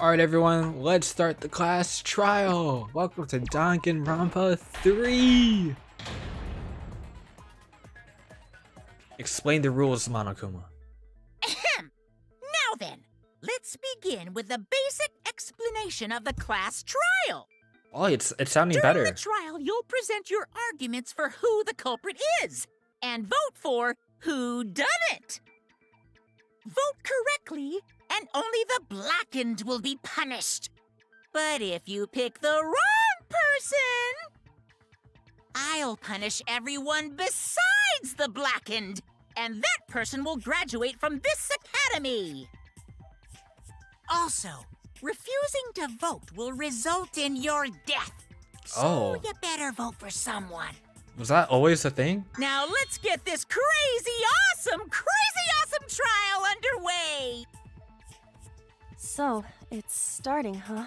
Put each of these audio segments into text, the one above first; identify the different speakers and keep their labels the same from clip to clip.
Speaker 1: Alright everyone, let's start the class trial! Welcome to Danganronpa 3! Explain the rules, Monokuma.
Speaker 2: Ahem! Now then, let's begin with the basic explanation of the class trial.
Speaker 1: Oh, it's sounding
Speaker 2: During
Speaker 1: better.
Speaker 2: the trial, you'll present your arguments for who the culprit is, and vote for who done it. Vote correctly, and only the blackened will be punished. But if you pick the wrong person, I'll punish everyone besides the blackened, and that person will graduate from this academy. Also, refusing to vote will result in your death. So you better vote for someone.
Speaker 1: Was that always a thing?
Speaker 2: Now let's get this crazy awesome trial underway!
Speaker 3: So, it's starting, huh?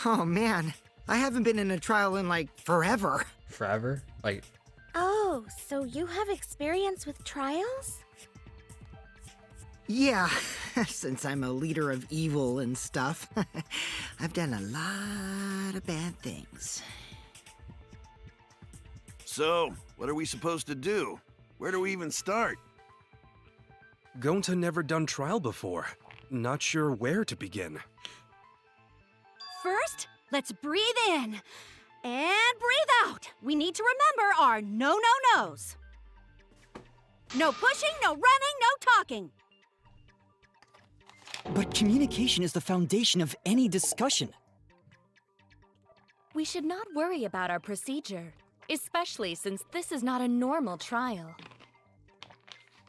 Speaker 4: Oh man, I haven't been in a trial in like forever.
Speaker 1: Forever? Like...
Speaker 3: Oh, so you have experience with trials?
Speaker 4: Yeah, since I'm a leader of evil and stuff, I've done a lot of bad things.
Speaker 5: So, what are we supposed to do? Where do we even start?
Speaker 6: Gonta never done trial before. Not sure where to begin.
Speaker 3: First, let's breathe in. And breathe out. We need to remember our no-no-nos. No pushing, no running, no talking.
Speaker 7: But communication is the foundation of any discussion.
Speaker 3: We should not worry about our procedure, especially since this is not a normal trial.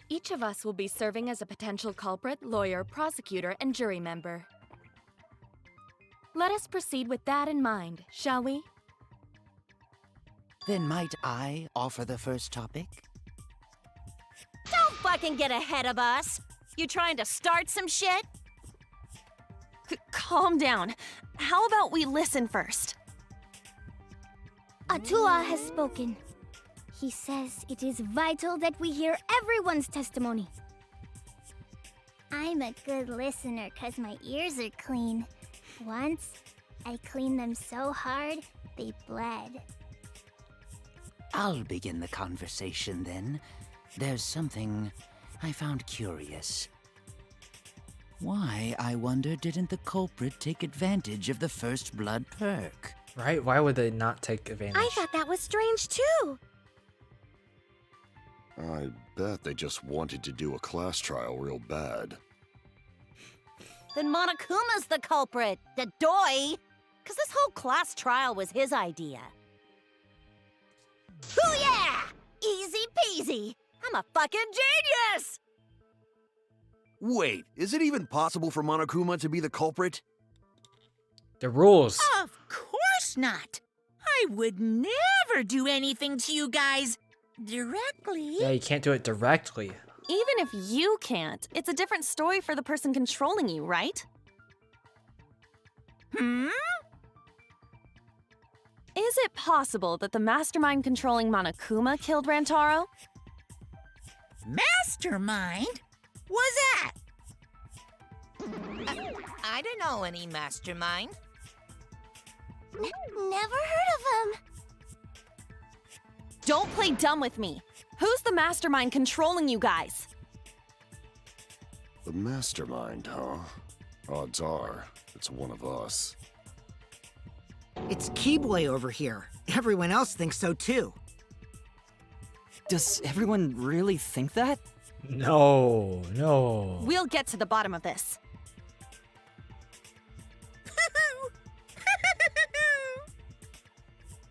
Speaker 3: Each of us will be serving as a potential culprit, lawyer, prosecutor, and jury member. Let us proceed with that in mind, shall we?
Speaker 7: Then might I offer the first topic?
Speaker 2: Don't fucking get ahead of us! You trying to start some shit?
Speaker 3: Calm down. How about we listen first?
Speaker 8: Atua has spoken. He says it is vital that we hear everyone's testimony. I'm a good listener because my ears are clean. Once, I cleaned them so hard, they bled.
Speaker 7: I'll begin the conversation then. There's something I found curious. Why, I wonder, didn't the culprit take advantage of the first blood perk?
Speaker 1: Right? Why would they not take advantage?
Speaker 8: I thought that was strange too.
Speaker 5: I bet they just wanted to do a class trial real bad.
Speaker 2: Then Monokuma's the culprit, the doy! Cause this whole class trial was his idea. Hoo yeah! Easy peasy! I'm a fucking genius!
Speaker 5: Wait, is it even possible for Monokuma to be the culprit?
Speaker 1: The rules!
Speaker 2: Of course not! I would never do anything to you guys directly.
Speaker 1: Yeah, you can't do it directly.
Speaker 3: Even if you can't, it's a different story for the person controlling you, right?
Speaker 2: Hmm?
Speaker 3: Is it possible that the mastermind controlling Monokuma killed Rantaro?
Speaker 2: Mastermind? What's that?
Speaker 9: I don't know any mastermind.
Speaker 8: Never heard of him.
Speaker 3: Don't play dumb with me. Who's the mastermind controlling you guys?
Speaker 5: The mastermind, huh? Odds are, it's one of us.
Speaker 4: It's Keyboy over here. Everyone else thinks so too.
Speaker 7: Does everyone really think that?
Speaker 1: No, no.
Speaker 3: We'll get to the bottom of this.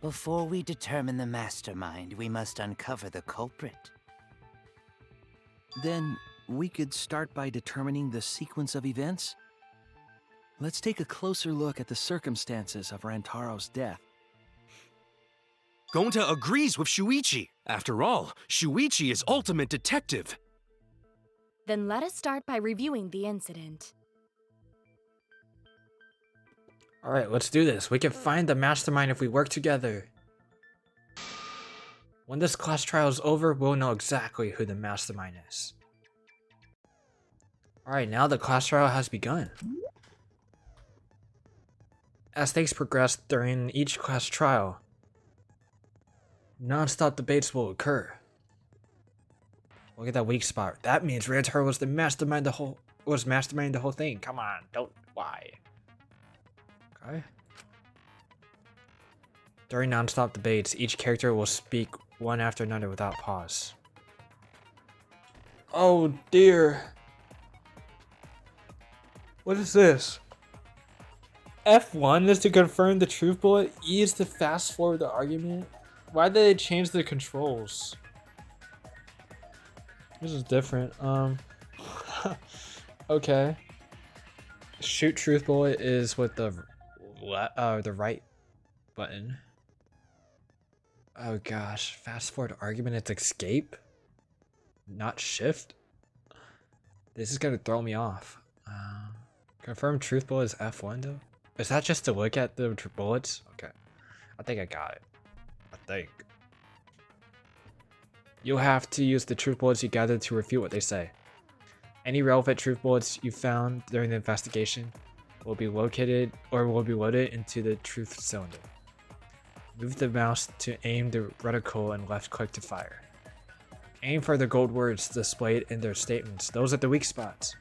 Speaker 7: Before we determine the mastermind, we must uncover the culprit.
Speaker 10: Then we could start by determining the sequence of events. Let's take a closer look at the circumstances of Rantaro's death.
Speaker 6: Gonta agrees with Shuichi. After all, Shuichi is ultimate detective.
Speaker 3: Then let us start by reviewing the incident.
Speaker 1: Alright, let's do this. We can find the mastermind if we work together. When this class trial is over, we'll know exactly who the mastermind is. Alright, now the class trial has begun. As things progress during each class trial, non-stop debates will occur. Look at that weak spot. That means Rantaro was masterminding the whole thing. Come on, don't lie. Okay. During non-stop debates, each character will speak one after another without pause. Oh dear. What is this? F1 is to confirm the truth bullet, E is to fast forward the argument. Why did they change the controls? This is different. Okay. Shoot truth bullet is with the right button. Oh gosh, fast forward argument, it's escape, not shift. This is gonna throw me off. Confirm truth bullet is F1 though. Is that just to look at the bullets? Okay, I think I got it. I think. You'll have to use the truth bullets you gathered to refute what they say. Any relevant truth bullets you found during the investigation will be located or will be loaded into the truth cylinder. Move the mouse to aim the reticle and left click to fire. Aim for the gold words displayed in their statements. Those are the weak spots.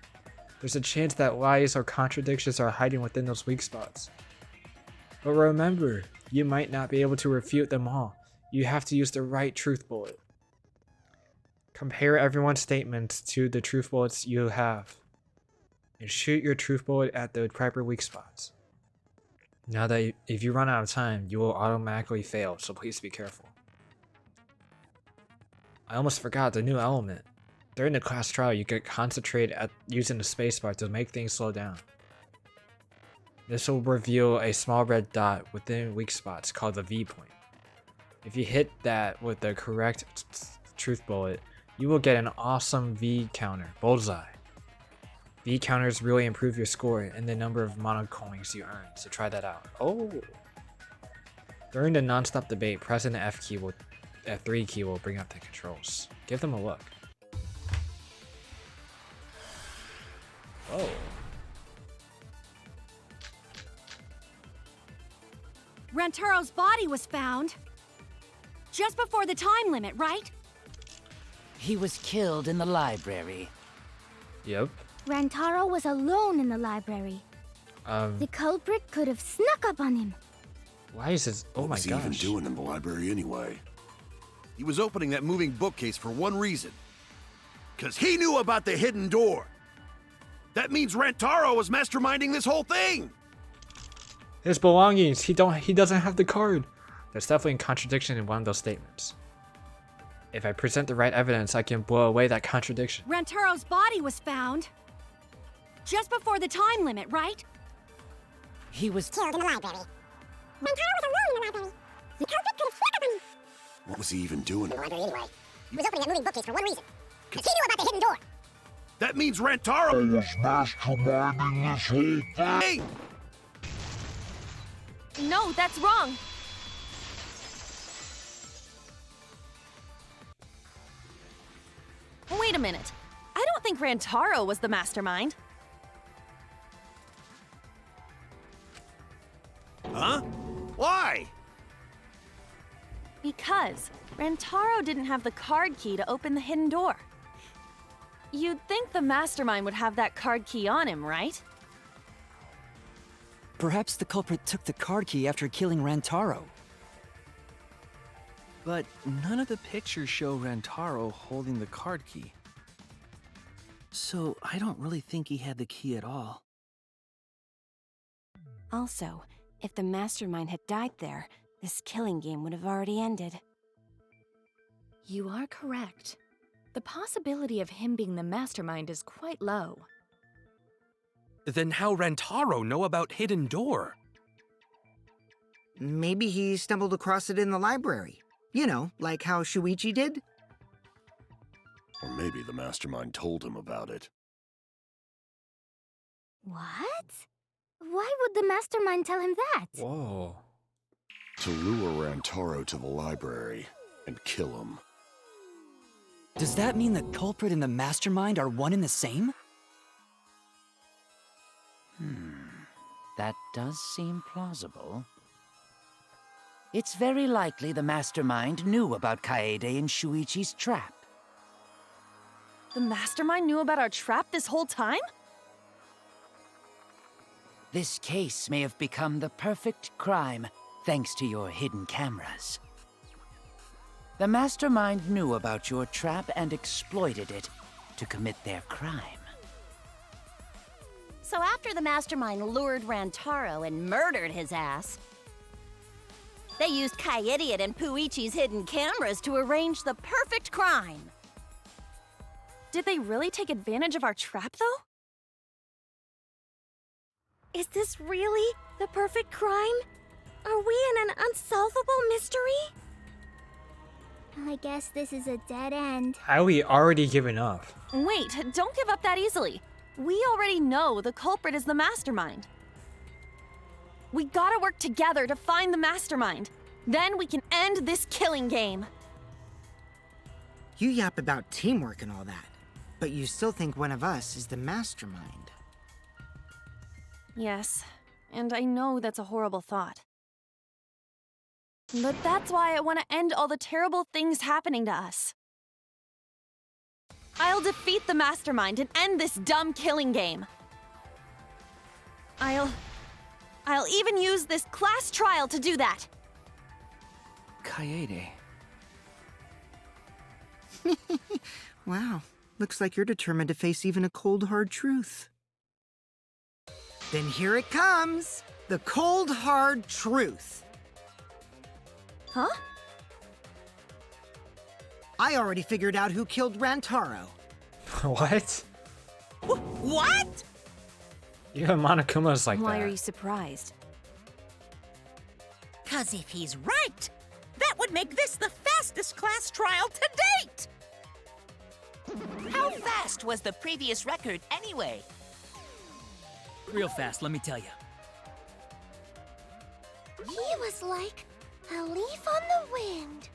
Speaker 1: There's a chance that lies or contradictions are hiding within those weak spots. But remember, you might not be able to refute them all. You have to use the right truth bullet. Compare everyone's statements to the truth bullets you have, and shoot your truth bullet at the proper weak spots. Now that if you run out of time, you will automatically fail, so please be careful. I almost forgot the new element. During the class trial, you can concentrate at using the spacebar to make things slow down. This will reveal a small red dot within weak spots called the V point. If you hit that with the correct truth bullet, you will get an awesome V counter, bullseye. V counters really improve your score and the number of mono coins you earn, so try that out. Oh! During the non-stop debate, pressing the F3 key will bring up the controls. Give them a look. Whoa.
Speaker 3: Rantaro's body was found just before the time limit, right?
Speaker 7: He was killed in the library.
Speaker 1: Yep.
Speaker 8: Rantaro was alone in the library. The culprit could have snuck up on him.
Speaker 1: Why is this? Oh my gosh.
Speaker 5: What was he even doing in the library anyway?
Speaker 11: He was opening that moving bookcase for one reason. Because he knew about the hidden door. That means Rantaro was masterminding this whole thing.
Speaker 1: His belongings. He doesn't have the card. There's definitely a contradiction in one of those statements. If I present the right evidence, I can blow away that contradiction.
Speaker 3: Rantaro's body was found just before the time limit, right?
Speaker 7: He was
Speaker 8: Killed in the library. Rantaro was alone in the library. The culprit could have snuck up on him.
Speaker 5: What was he even doing in the library
Speaker 8: Anyway, he was opening that moving bookcase for one reason. Because he knew about the hidden door.
Speaker 11: That means Rantaro
Speaker 5: was masterminding this whole thing.
Speaker 3: No, that's wrong. Wait a minute. I don't think Rantaro was the mastermind.
Speaker 11: Huh? Why?
Speaker 3: Because Rantaro didn't have the card key to open the hidden door. You'd think the mastermind would have that card key on him, right?
Speaker 12: Perhaps the culprit took the card key after killing Rantaro.
Speaker 10: But none of the pictures show Rantaro holding the card key. So I don't really think he had the key at all.
Speaker 3: Also, if the mastermind had died there, this killing game would have already ended. You are correct. The possibility of him being the mastermind is quite low.
Speaker 6: Then how Rantaro know about Hidden Door?
Speaker 4: Maybe he stumbled across it in the library. You know, like how Shuichi did?
Speaker 5: Or maybe the mastermind told him about it.
Speaker 8: What? Why would the mastermind tell him that?
Speaker 1: Whoa.
Speaker 5: To lure Rantaro to the library and kill him.
Speaker 12: Does that mean the culprit and the mastermind are one and the same?
Speaker 7: That does seem plausible. It's very likely the mastermind knew about Kaede and Shuichi's trap.
Speaker 3: The mastermind knew about our trap this whole time?
Speaker 7: This case may have become the perfect crime thanks to your hidden cameras. The mastermind knew about your trap and exploited it to commit their crime.
Speaker 13: So after the mastermind lured Rantaro and murdered his ass, they used Kaede and Puichi's hidden cameras to arrange the perfect crime.
Speaker 3: Did they really take advantage of our trap, though?
Speaker 8: Is this really the perfect crime? Are we in an unsolvable mystery? I guess this is a dead end.
Speaker 1: How are we already giving up?
Speaker 3: Wait, don't give up that easily. We already know the culprit is the mastermind. We gotta work together to find the mastermind. Then we can end this killing game.
Speaker 4: You yap about teamwork and all that, but you still think one of us is the mastermind.
Speaker 3: Yes, and I know that's a horrible thought. But that's why I want to end all the terrible things happening to us. I'll defeat the mastermind and end this dumb killing game. I'll even use this class trial to do that.
Speaker 10: Kaede.
Speaker 4: Wow, looks like you're determined to face even a cold, hard truth. Then here it comes! The cold, hard truth.
Speaker 3: Huh?
Speaker 4: I already figured out who killed Rantaro.
Speaker 1: What?
Speaker 2: What?
Speaker 1: Even Monokuma's like
Speaker 3: Why
Speaker 1: that.
Speaker 3: are you surprised?
Speaker 2: 'Cause if he's right, that would make this the fastest class trial to date!
Speaker 9: How fast was the previous record anyway?
Speaker 14: Real fast, let me tell you.
Speaker 8: He was like a leaf on the wind.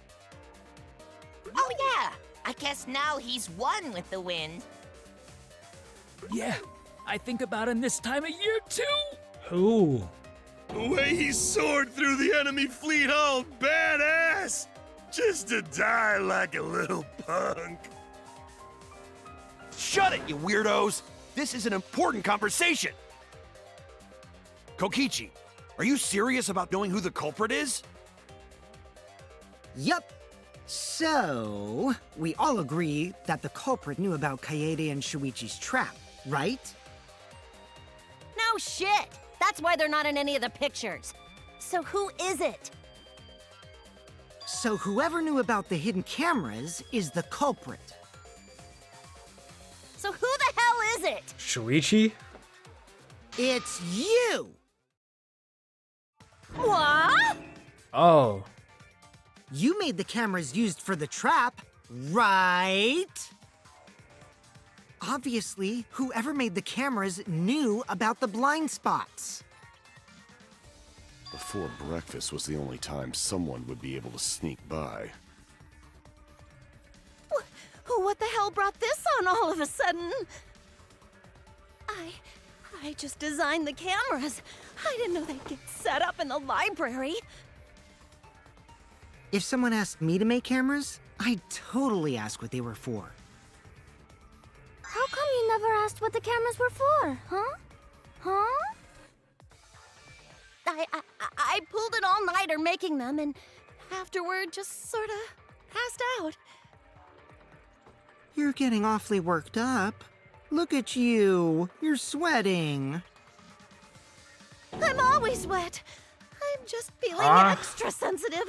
Speaker 9: Oh yeah, I guess now he's one with the wind.
Speaker 14: Yeah, I think about him this time of year too.
Speaker 1: Who?
Speaker 11: The way he soared through the enemy fleet, all badass! Just to die like a little punk. Shut it, you weirdos! This is an important conversation! Kokichi, are you serious about knowing who the culprit is?
Speaker 4: Yup. So, we all agree that the culprit knew about Kaede and Shuichi's trap, right?
Speaker 13: No shit! That's why they're not in any of the pictures. So who is it?
Speaker 4: So whoever knew about the hidden cameras is the culprit.
Speaker 13: So who the hell is it?
Speaker 1: Shuichi?
Speaker 4: It's you!
Speaker 13: What?
Speaker 1: Oh.
Speaker 4: You made the cameras used for the trap, right? Obviously, whoever made the cameras knew about the blind spots.
Speaker 5: Before breakfast was the only time someone would be able to sneak by.
Speaker 13: What the hell brought this on all of a sudden? I just designed the cameras. I didn't know they'd get set up in the library.
Speaker 4: If someone asked me to make cameras, I'd totally ask what they were for.
Speaker 8: How come you never asked what the cameras were for, huh? Huh?
Speaker 13: I pulled an all-nighter making them, and afterward just sorta passed out.
Speaker 4: You're getting awfully worked up. Look at you. You're sweating.
Speaker 13: I'm always wet. I'm just feeling extra sensitive,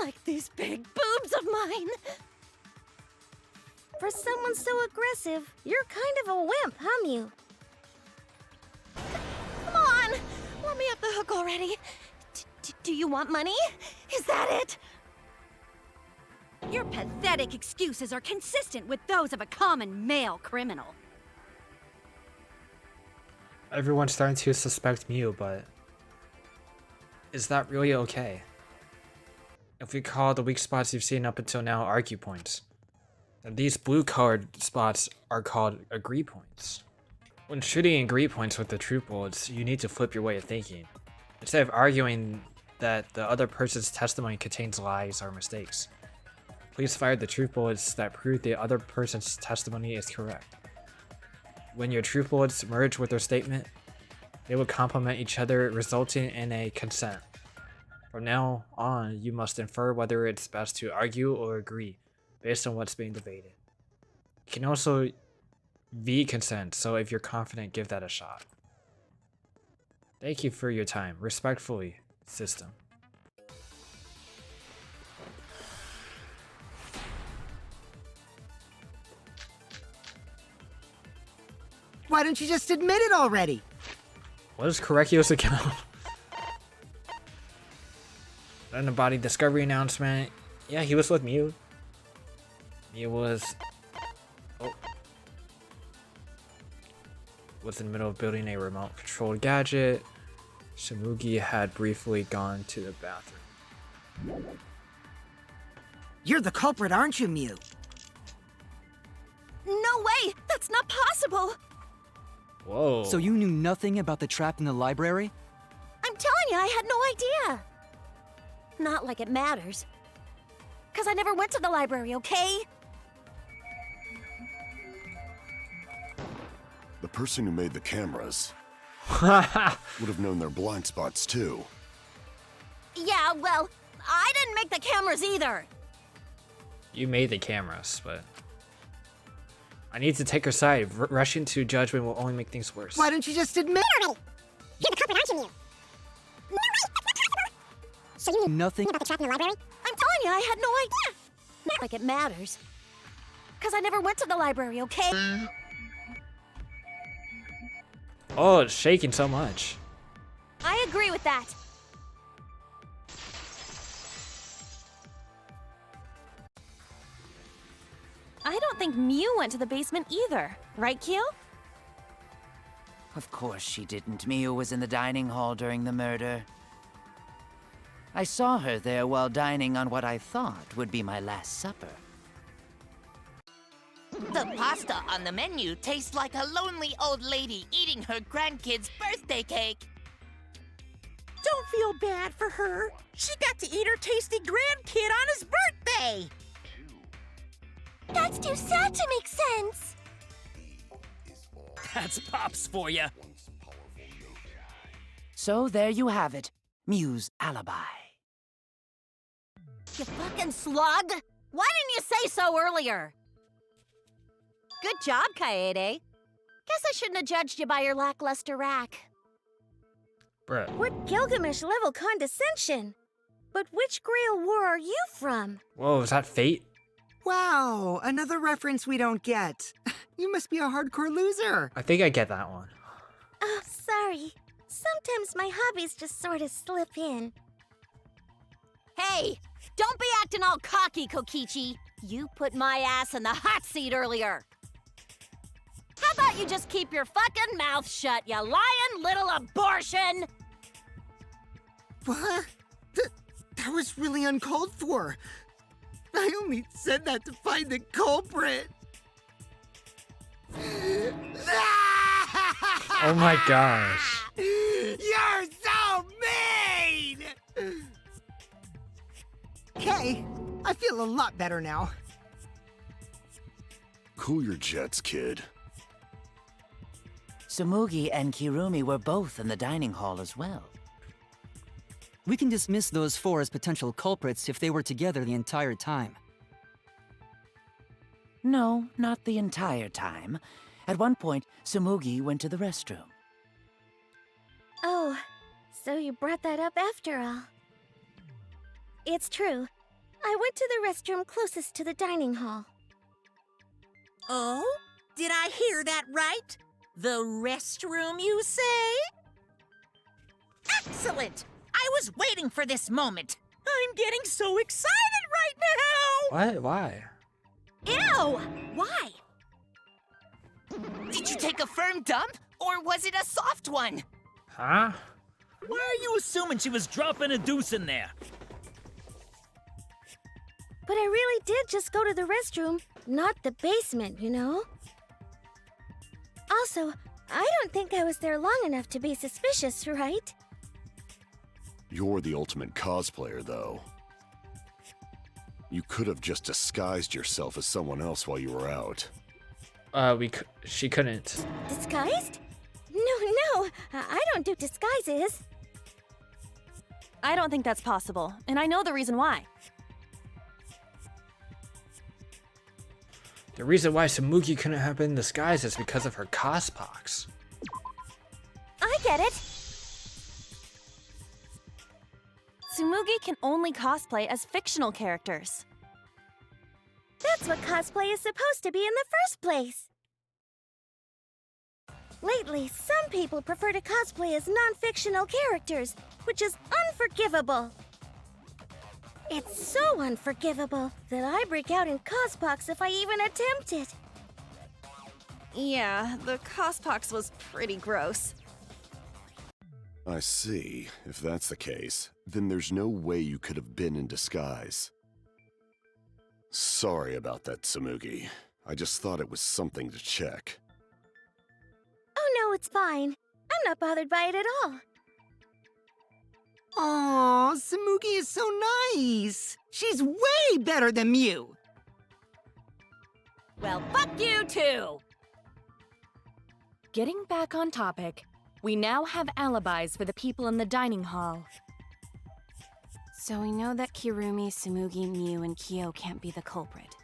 Speaker 13: like these big boobs of mine.
Speaker 8: For someone so aggressive, you're kind of a wimp, huh, Mew?
Speaker 13: Come on, let me off the hook already. Do you want money? Is that it?
Speaker 15: Your pathetic excuses are consistent with those of a common male criminal.
Speaker 1: Everyone's starting to suspect Mew, but is that really okay? If we call the weak spots you've seen up until now argue points, then these blue colored spots are called agree points. When shooting agree points with the truth bullets, you need to flip your way of thinking. Instead of arguing that the other person's testimony contains lies or mistakes, please fire the truth bullets that prove the other person's testimony is correct. When your truth bullets merge with their statement, they will complement each other, resulting in a consent. From now on, you must infer whether it's best to argue or agree based on what's being debated. You can also consent, so if you're confident, give that a shot. Thank you for your time. Respectfully, System.
Speaker 4: Why don't you just admit it already?
Speaker 1: What is Correcchio's account? Then the body discovery announcement. Yeah, he was with Mew. Mew was... Oh. Was in the middle of building a remote controlled gadget. Shimugi had briefly gone to the bathroom.
Speaker 4: You're the culprit, aren't you, Mew?
Speaker 15: No way! That's not possible!
Speaker 1: Whoa.
Speaker 12: So you knew nothing about the trap in the library?
Speaker 15: I'm telling you, I had no idea! Not like it matters. 'Cause I never went to the library, okay?
Speaker 5: The person who made the cameras would have known their blind spots too.
Speaker 15: Yeah, well, I didn't make the cameras either!
Speaker 1: You made the cameras, but... I need to take her side. Rushing to judgment will only make things worse.
Speaker 4: Why don't you just admit it?
Speaker 8: You're the culprit, aren't you, Mew? So you knew
Speaker 12: Nothing
Speaker 8: about the trap in the library?
Speaker 15: I'm telling you, I had no idea! Not like it matters. 'Cause I never went to the library, okay?
Speaker 1: Oh, it's shaking so much.
Speaker 15: I agree with that. I don't think Mew went to the basement either, right, Kyo?
Speaker 7: Of course she didn't. Miu was in the dining hall during the murder. I saw her there while dining on what I thought would be my last supper.
Speaker 9: The pasta on the menu tastes like a lonely old lady eating her grandkid's birthday cake.
Speaker 2: Don't feel bad for her. She got to eat her tasty grandkid on his birthday.
Speaker 8: That's too sad to make sense.
Speaker 14: That's Pops for you.
Speaker 7: So there you have it. Miu's alibi.
Speaker 15: You fucking slug! Why didn't you say so earlier? Good job, Kaede. Guess I shouldn't have judged you by your lackluster rack.
Speaker 1: Bruh.
Speaker 8: What Gilgamesh-level condescension? But which Grail War are you from?
Speaker 1: Whoa, is that Fate?
Speaker 4: Wow, another reference we don't get. You must be a hardcore loser.
Speaker 1: I think I get that one.
Speaker 8: Oh, sorry. Sometimes my hobbies just sort of slip in.
Speaker 15: Hey, don't be acting all cocky, Kokichi. You put my ass in the hot seat earlier. How about you just keep your fucking mouth shut, you lying little abortion?
Speaker 4: What? That was really uncalled for. I only said that to find the culprit.
Speaker 1: Oh my gosh.
Speaker 4: You're so mean! Okay, I feel a lot better now.
Speaker 5: Cool your jets, kid.
Speaker 7: Sumugi and Kirumi were both in the dining hall as well.
Speaker 12: We can dismiss those four as potential culprits if they were together the entire time.
Speaker 7: No, not the entire time. At one point, Sumugi went to the restroom.
Speaker 8: Oh, so you brought that up after all. It's true. I went to the restroom closest to the dining hall.
Speaker 2: Oh? Did I hear that right? The restroom, you say? Excellent! I was waiting for this moment. I'm getting so excited right now!
Speaker 1: What? Why?
Speaker 15: Ew! Why?
Speaker 9: Did you take a firm dump, or was it a soft one?
Speaker 1: Huh?
Speaker 14: Why are you assuming she was dropping a deuce in there?
Speaker 8: But I really did just go to the restroom, not the basement, you know? Also, I don't think I was there long enough to be suspicious, right?
Speaker 5: You're the ultimate cosplayer, though. You could have just disguised yourself as someone else while you were out.
Speaker 1: She couldn't.
Speaker 8: Disguised? No, I don't do disguises.
Speaker 16: I don't think that's possible, and I know the reason why.
Speaker 1: The reason why Samugi couldn't have been disguised is because of her cospox.
Speaker 16: I get it! Tsumugi can only cosplay as fictional characters.
Speaker 8: That's what cosplay is supposed to be in the first place. Lately, some people prefer to cosplay as non-fictional characters, which is unforgivable. It's so unforgivable that I break out in cospox if I even attempt it.
Speaker 16: Yeah, the cospox was pretty gross.
Speaker 5: I see. If that's the case, then there's no way you could have been in disguise. Sorry about that, Samugi. I just thought it was something to check.
Speaker 8: Oh no, it's fine. I'm not bothered by it at all.
Speaker 4: Aw, Samugi is so nice. She's way better than Mew.
Speaker 15: Well, fuck you too!
Speaker 3: Getting back on topic, we now have alibis for the people in the dining hall.
Speaker 17: So we know that Kirumi, Tsumugi, Mew, and Kyo can't be the culprit.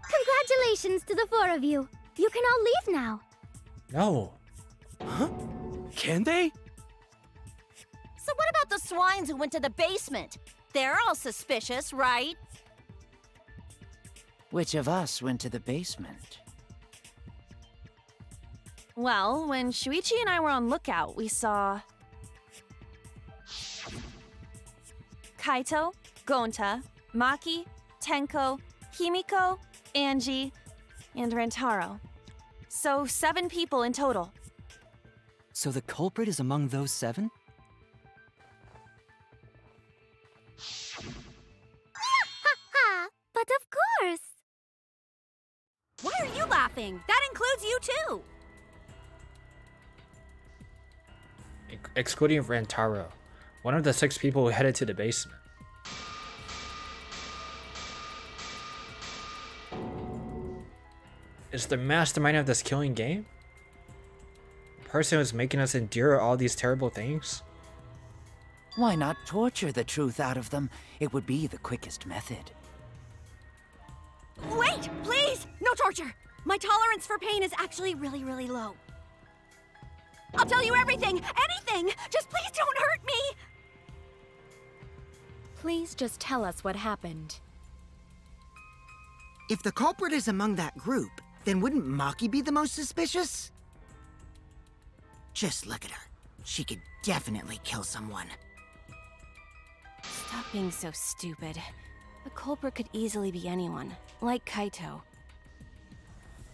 Speaker 8: Congratulations to the four of you. You can all leave now.
Speaker 1: No.
Speaker 6: Huh? Can they?
Speaker 15: So what about the swines who went to the basement? They're all suspicious, right?
Speaker 7: Which of us went to the basement?
Speaker 16: Well, when Shuichi and I were on lookout, we saw Kaito, Gonta, Maki, Tenko, Himiko, Angie, and Rantaro. So 7 people in total.
Speaker 12: So the culprit is among those 7?
Speaker 8: But of course!
Speaker 15: Why are you laughing? That includes you too!
Speaker 1: Excluding Rantaro, one of the 6 people who headed to the basement. Is the mastermind of this killing game? The person who's making us endure all these terrible things?
Speaker 7: Why not torture the truth out of them? It would be the quickest method.
Speaker 15: Wait, please! No torture! My tolerance for pain is actually really, really low. I'll tell you everything! Anything! Just please don't hurt me!
Speaker 3: Please just tell us what happened.
Speaker 4: If the culprit is among that group, then wouldn't Maki be the most suspicious? Just look at her. She could definitely kill someone.
Speaker 17: Stop being so stupid. The culprit could easily be anyone, like Kaito.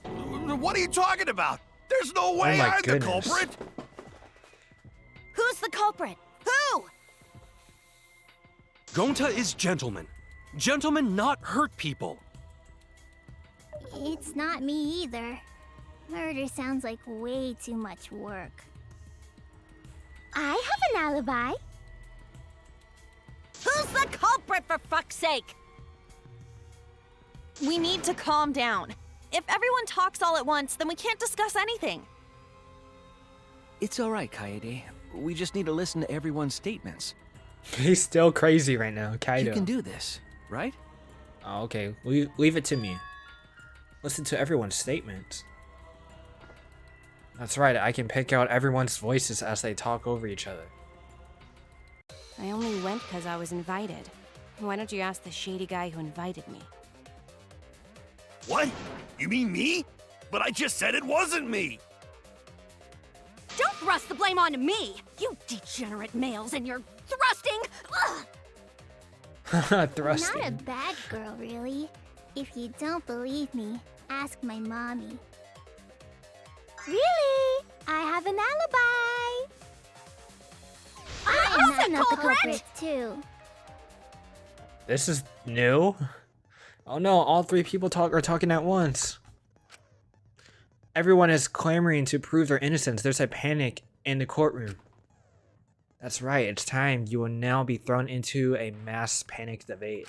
Speaker 11: What are you talking about? There's no way
Speaker 1: my
Speaker 11: I'm
Speaker 1: goodness.
Speaker 11: the culprit!
Speaker 15: Who's the culprit? Who?
Speaker 6: Gonta is gentleman. Gentlemen not hurt people.
Speaker 8: It's not me either. Murder sounds like way too much work. I have an alibi.
Speaker 15: Who's the culprit, for fuck's sake?
Speaker 16: We need to calm down. If everyone talks all at once, then we can't discuss anything.
Speaker 10: It's alright, Kaede. We just need to listen to everyone's statements.
Speaker 1: He's still crazy right now, Kaido.
Speaker 10: You can do this, right?
Speaker 1: Oh, okay, leave it to me. Listen to everyone's statements. That's right, I can pick out everyone's voices as they talk over each other.
Speaker 17: I only went because I was invited. Why don't you ask the shady guy who invited me?
Speaker 11: What? You mean me? But I just said it wasn't me!
Speaker 15: Don't thrust the blame onto me! You degenerate males and your thrusting! Ugh.
Speaker 1: Thrusting.
Speaker 8: Not a bad girl, really. If you don't believe me, ask my mommy. Really? I have an alibi! I'm not the culprit, too.
Speaker 1: This is new? Oh no, all 3 people are talking at once. Everyone is clamoring to prove their innocence. There's a panic in the courtroom. That's right, it's time. You will now be thrown into a mass panic debate.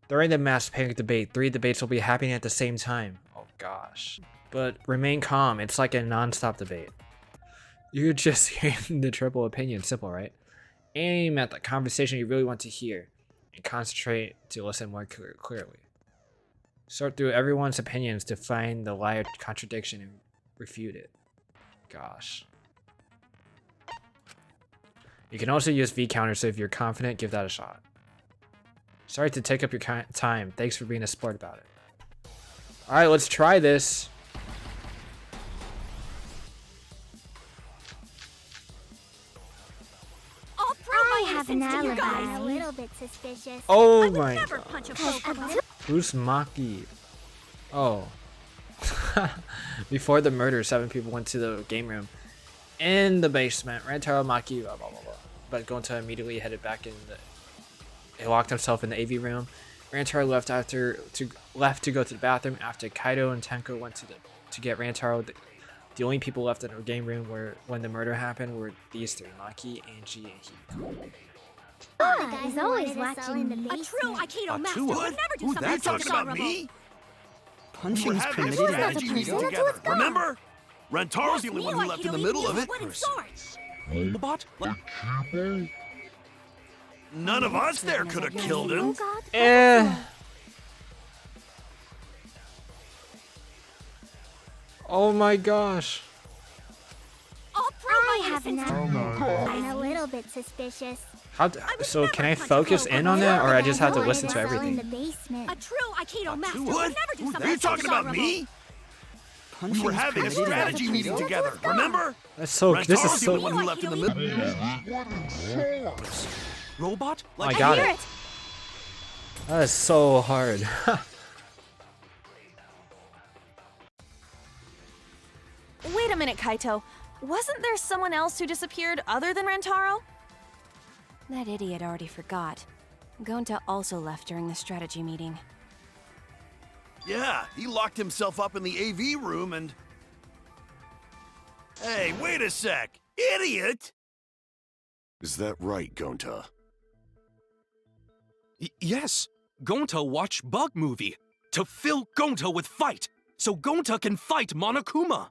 Speaker 1: During the mass panic debate, 3 debates will be happening at the same time. Oh gosh. But remain calm, it's like a non-stop debate. You're just hearing the triple opinion, simple, right? Aim at the conversation you really want to hear, and concentrate to listen more clearly. Sort through everyone's opinions to find the lie or contradiction and refute it. Gosh. You can also use V counter, so if you're confident, give that a shot. Sorry to take up your time. Thanks for being a sport about it. Alright, let's try this.
Speaker 8: I have an alibi. A little bit suspicious.
Speaker 1: Oh my god. Who's Maki? Oh. Before the murder, 7 people went to the game room in the basement. Rantaro, Maki, blah blah blah. But Gonta immediately headed back in the... He locked himself in the AV room. Rantaro left to go to the bathroom after Kaido and Tenko went to get Rantaro. The only people left in the game room when the murder happened were these 3, Maki, Angie, and Hiko.
Speaker 8: Oh, he's always watching the basement.
Speaker 15: A true Aikido master
Speaker 11: true
Speaker 15: would
Speaker 11: what?
Speaker 15: never do
Speaker 11: Who's
Speaker 15: something
Speaker 11: that
Speaker 15: so
Speaker 11: talking about
Speaker 15: dishonorable.
Speaker 11: me? We were
Speaker 12: Punching's
Speaker 11: having a
Speaker 12: permitted.
Speaker 11: strategy meeting together, remember? Rantaro's the only one who left in the middle of it.
Speaker 6: Robot?
Speaker 11: None of us there could have killed him.
Speaker 1: Oh my gosh.
Speaker 8: I have an alibi. I'm a little bit suspicious.
Speaker 1: So can I focus in on that, or I just have to listen to everything?
Speaker 15: A true Aikido master would
Speaker 11: What?
Speaker 15: never do
Speaker 11: Are
Speaker 15: something
Speaker 11: you
Speaker 15: so
Speaker 11: talking about
Speaker 15: dishonorable.
Speaker 11: me? We were having a strategy meeting together, remember?
Speaker 1: That's so. This is
Speaker 11: Rantaro's the only
Speaker 1: so.
Speaker 11: one who left in the middle.
Speaker 6: Robot?
Speaker 1: I got it. That is so hard.
Speaker 16: Wait a minute, Kaito. Wasn't there someone else who disappeared other than Rantaro?
Speaker 17: That idiot already forgot. Gonta also left during the strategy meeting.
Speaker 11: Yeah, he locked himself up in the AV room and... Hey, wait a sec! Idiot!
Speaker 5: Is that right, Gonta?
Speaker 6: Yes. Gonta watched Bug Movie to fill Gonta with fight, so Gonta can fight Monokuma.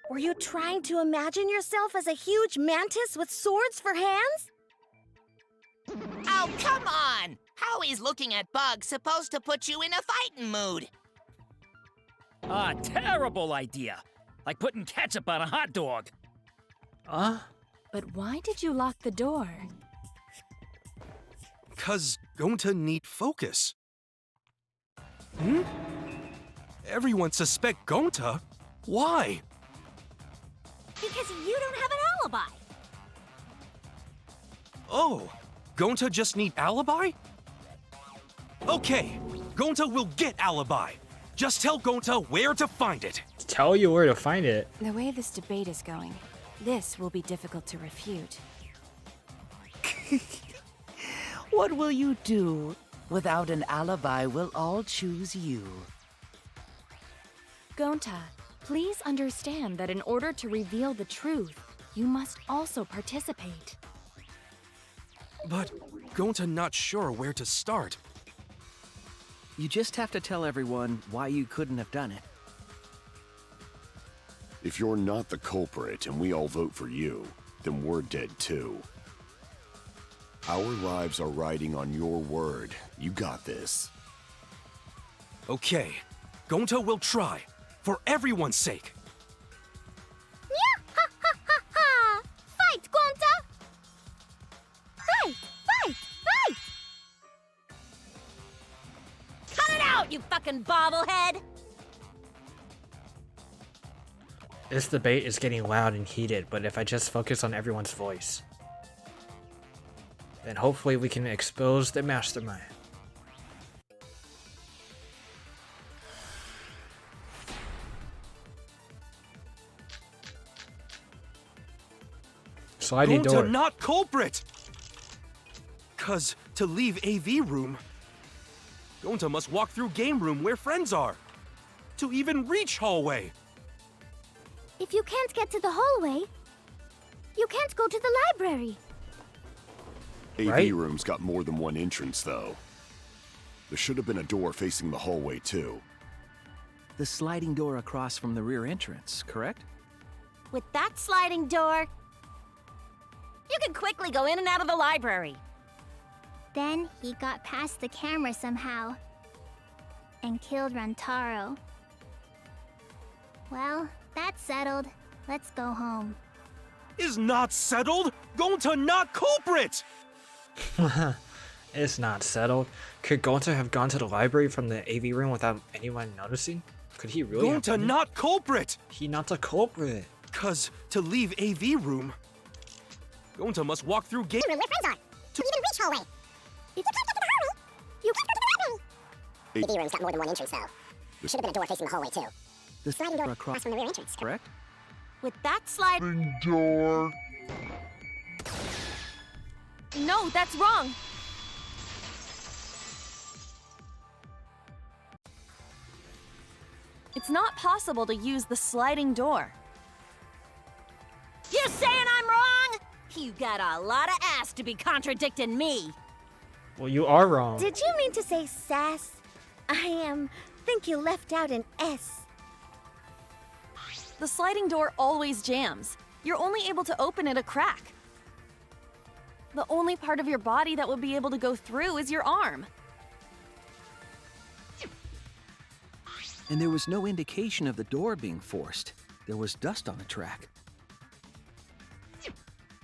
Speaker 8: Were you trying to imagine yourself as a huge mantis with swords for hands?
Speaker 9: Oh, come on! How is looking at bugs supposed to put you in a fighting mood?
Speaker 14: Ah, terrible idea. Like putting ketchup on a hot dog.
Speaker 3: But why did you lock the door?
Speaker 6: 'Cause Gonta need focus. Everyone suspect Gonta? Why?
Speaker 15: Because you don't have an alibi.
Speaker 6: Oh, Gonta just need alibi? Okay, Gonta will get alibi. Just tell Gonta where to find it.
Speaker 1: Tell you where to find it.
Speaker 17: The way this debate is going, this will be difficult to refute.
Speaker 7: What will you do? Without an alibi, we'll all choose you.
Speaker 3: Gonta, please understand that in order to reveal the truth, you must also participate.
Speaker 6: But Gonta not sure where to start.
Speaker 10: You just have to tell everyone why you couldn't have done it.
Speaker 5: If you're not the culprit and we all vote for you, then we're dead too. Our lives are riding on your word. You got this.
Speaker 6: Okay, Gonta will try, for everyone's sake.
Speaker 8: Fight, Gonta! Fight! Fight! Fight!
Speaker 15: Cut it out, you fucking bobblehead!
Speaker 1: This debate is getting loud and heated, but if I just focus on everyone's voice, then hopefully we can expose the mastermind. Sliding
Speaker 6: Gonta
Speaker 1: door.
Speaker 6: not culprit! 'Cause to leave AV room, Gonta must walk through game room where friends are. to even reach hallway.
Speaker 8: If you can't get to the hallway, you can't go to the library.
Speaker 5: AV room's got more than one entrance, though. There should have been a door facing the hallway, too.
Speaker 10: The sliding door across from the rear entrance, correct?
Speaker 15: With that sliding door, you can quickly go in and out of the library.
Speaker 18: Then he got past the camera somehow and killed Rantaro. Well, that's settled. Let's go home.
Speaker 6: Is not settled? Gonta not culprit!
Speaker 1: It's not settled. Could Gonta have gone to the library from the AV room without anyone noticing? Could he really have
Speaker 6: Gonta
Speaker 1: done it?
Speaker 6: not culprit!
Speaker 1: He not a culprit.
Speaker 6: Cause to leave AV room, Gonta must walk through gate
Speaker 18: Where friends are, to even reach hallway. If you can't get to the hallway, you can't go to the library. AV room's got more than one entrance, though. There should have been a door facing the hallway, too.
Speaker 10: The
Speaker 18: Sliding door across from the rear entrance,
Speaker 10: correct?
Speaker 15: With that sliding
Speaker 5: door.
Speaker 16: No, that's wrong. It's not possible to use the sliding door.
Speaker 15: You saying I'm wrong? You got a lot of ass to be contradicting me.
Speaker 1: Well, you are wrong.
Speaker 8: Did you mean to say sass? Think you left out an S.
Speaker 16: The sliding door always jams. You're only able to open it a crack. The only part of your body that will be able to go through is your arm.
Speaker 10: And there was no indication of the door being forced. There was dust on the track.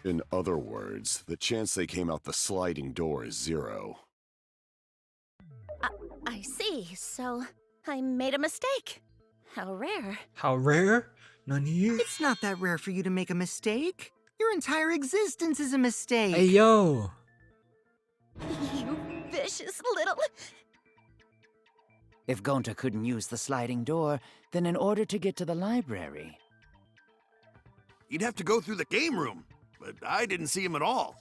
Speaker 5: In other words, the chance they came out the sliding door is 0.
Speaker 15: I see. So I made a mistake. How rare.
Speaker 1: How rare? Nani?
Speaker 4: It's not that rare for you to make a mistake. Your entire existence is a mistake.
Speaker 1: Hey, yo.
Speaker 15: You vicious little...
Speaker 7: If Gonta couldn't use the sliding door, then in order to get to the library...
Speaker 11: You'd have to go through the game room, but I didn't see him at all.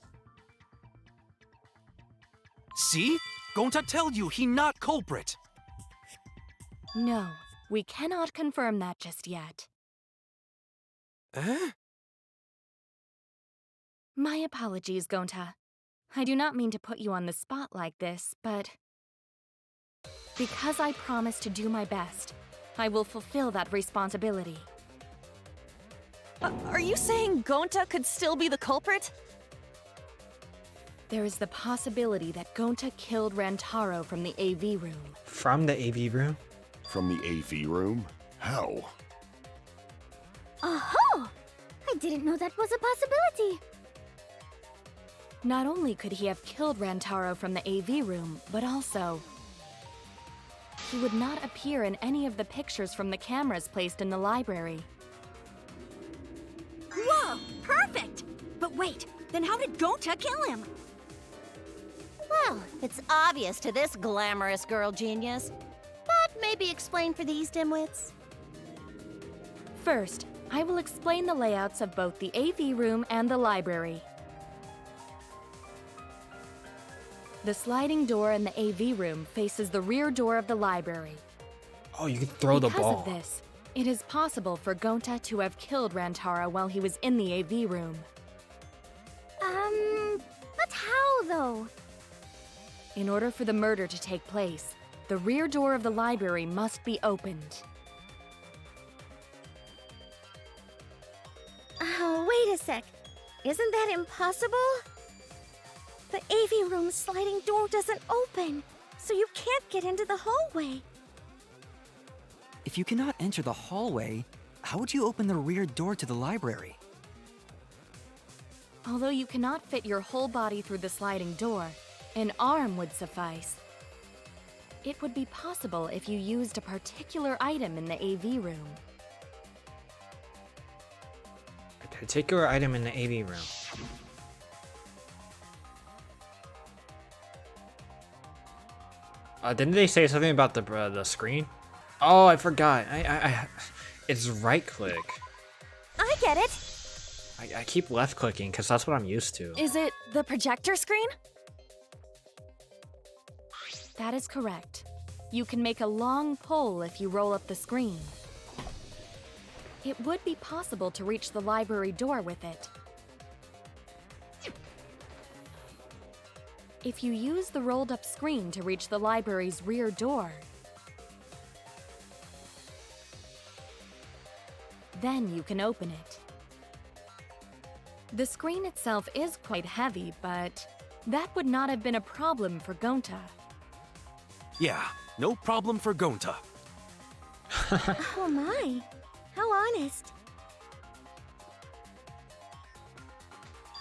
Speaker 6: See? Gonta tell you he not culprit.
Speaker 3: No, we cannot confirm that just yet. My apologies, Gonta. I do not mean to put you on the spot like this, but... because I promised to do my best, I will fulfill that responsibility.
Speaker 16: Are you saying Gonta could still be the culprit?
Speaker 3: There is the possibility that Gonta killed Rantaro from the AV room.
Speaker 1: From the AV room?
Speaker 5: From the AV room? How?
Speaker 18: Oh! I didn't know that was a possibility.
Speaker 3: Not only could he have killed Rantaro from the AV room, but also... he would not appear in any of the pictures from the cameras placed in the library.
Speaker 15: Whoa! Perfect! But wait, then how did Gonta kill him? Well, it's obvious to this glamorous girl genius. But maybe explain for these dimwits.
Speaker 3: First, I will explain the layouts of both the AV room and the library. The sliding door in the AV room faces the rear door of the library.
Speaker 1: Oh, you can throw the ball.
Speaker 3: Because of this, it is possible for Gonta to have killed Rantaro while he was in the AV room.
Speaker 18: But how though?
Speaker 3: In order for the murder to take place, the rear door of the library must be opened.
Speaker 8: Oh, wait a sec. Isn't that impossible? The AV room's sliding door doesn't open, so you can't get into the hallway.
Speaker 12: If you cannot enter the hallway, how would you open the rear door to the library?
Speaker 3: Although you cannot fit your whole body through the sliding door, an arm would suffice. It would be possible if you used a particular item in the AV room.
Speaker 1: A particular item in the AV room. Didn't they say something about the screen? Oh, I forgot. It's right click.
Speaker 16: I get it.
Speaker 1: I keep left clicking because that's what I'm used to.
Speaker 16: Is it the projector screen?
Speaker 3: That is correct. You can make a long pull if you roll up the screen. It would be possible to reach the library door with it. If you use the rolled up screen to reach the library's rear door, then you can open it. The screen itself is quite heavy, but that would not have been a problem for Gonta.
Speaker 6: Yeah, no problem for Gonta.
Speaker 8: Oh my, how honest.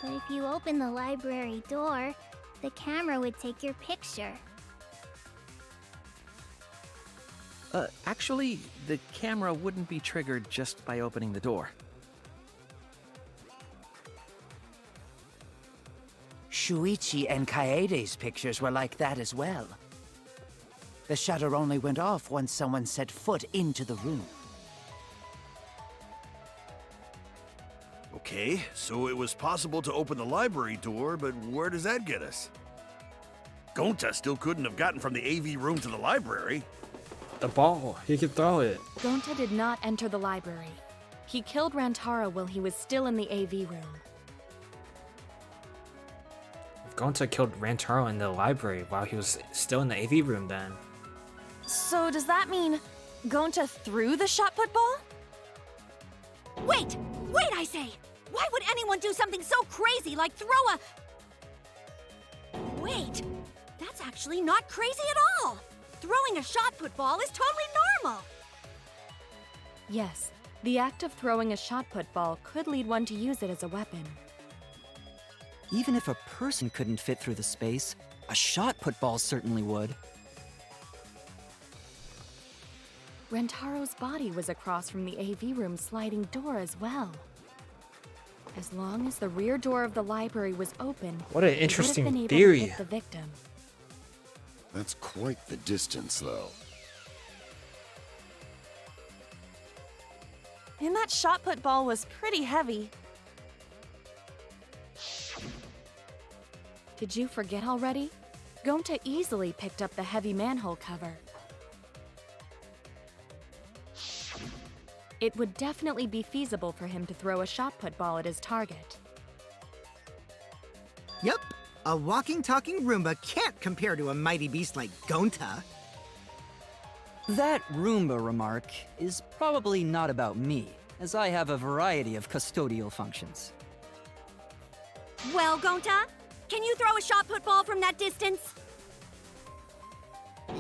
Speaker 18: But if you open the library door, the camera would take your picture.
Speaker 10: Actually, the camera wouldn't be triggered just by opening the door.
Speaker 7: Shuichi and Kaede's pictures were like that as well. The shutter only went off once someone set foot into the room.
Speaker 11: Okay, so it was possible to open the library door, but where does that get us? Gonta still couldn't have gotten from the AV room to the library.
Speaker 1: The ball, he could throw it.
Speaker 3: Gonta did not enter the library. He killed Rantaro while he was still in the AV room.
Speaker 1: If Gonta killed Rantaro in the library while he was still in the AV room then.
Speaker 16: So does that mean Gonta threw the shot put ball?
Speaker 15: Wait! Wait, I say! Why would anyone do something so crazy like throw a... Wait! That's actually not crazy at all! Throwing a shot put ball is totally normal!
Speaker 3: Yes, the act of throwing a shot put ball could lead one to use it as a weapon.
Speaker 12: Even if a person couldn't fit through the space, a shot put ball certainly would.
Speaker 3: Rantaro's body was across from the AV room sliding door as well. As long as the rear door of the library was open,
Speaker 1: what an interesting theory.
Speaker 3: To hit the victim.
Speaker 5: That's quite the distance, though.
Speaker 16: And that shot put ball was pretty heavy.
Speaker 3: Did you forget already? Gonta easily picked up the heavy manhole cover. It would definitely be feasible for him to throw a shot put ball at his target.
Speaker 4: Yep, a walking, talking Roomba can't compare to a mighty beast like Gonta.
Speaker 12: That Roomba remark is probably not about me, as I have a variety of custodial functions.
Speaker 15: Well, Gonta, can you throw a shot put ball from that distance?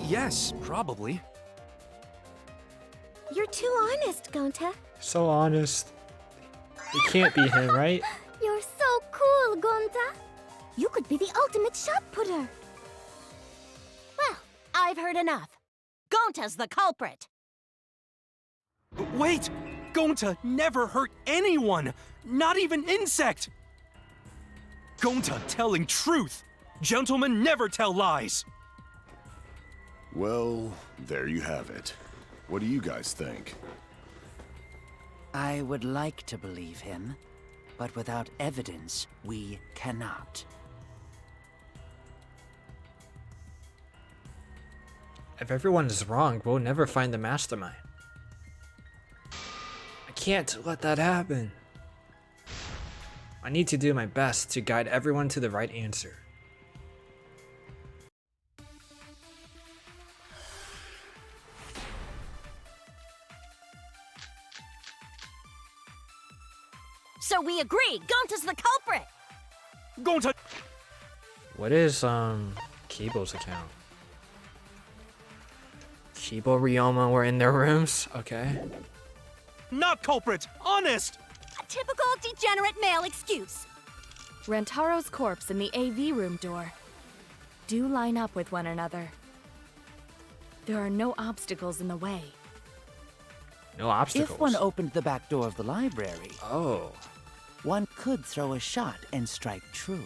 Speaker 6: Yes, probably.
Speaker 8: You're too honest, Gonta.
Speaker 1: So honest. It can't be him, right?
Speaker 18: You're so cool, Gonta. You could be the ultimate shot putter.
Speaker 13: Well, I've heard enough. Gonta's the culprit.
Speaker 6: Wait! Gonta never hurt anyone! Not even insect! Gonta telling truth! Gentlemen never tell lies!
Speaker 5: Well, there you have it. What do you guys think?
Speaker 7: I would like to believe him, but without evidence, we cannot.
Speaker 1: If everyone is wrong, we'll never find the mastermind. I can't let that happen. I need to do my best to guide everyone to the right answer.
Speaker 13: So we agree, Gonta's the culprit!
Speaker 6: Gonta!
Speaker 1: What is, Kibo's account? Kibo, Ryoma were in their rooms? Okay.
Speaker 6: Not culprit! Honest!
Speaker 15: A typical degenerate male excuse.
Speaker 3: Rantaro's corpse and the AV room door do line up with one another. There are no obstacles in the way.
Speaker 1: No obstacles?
Speaker 7: If one opened the back door of the library, one could throw a shot and strike true.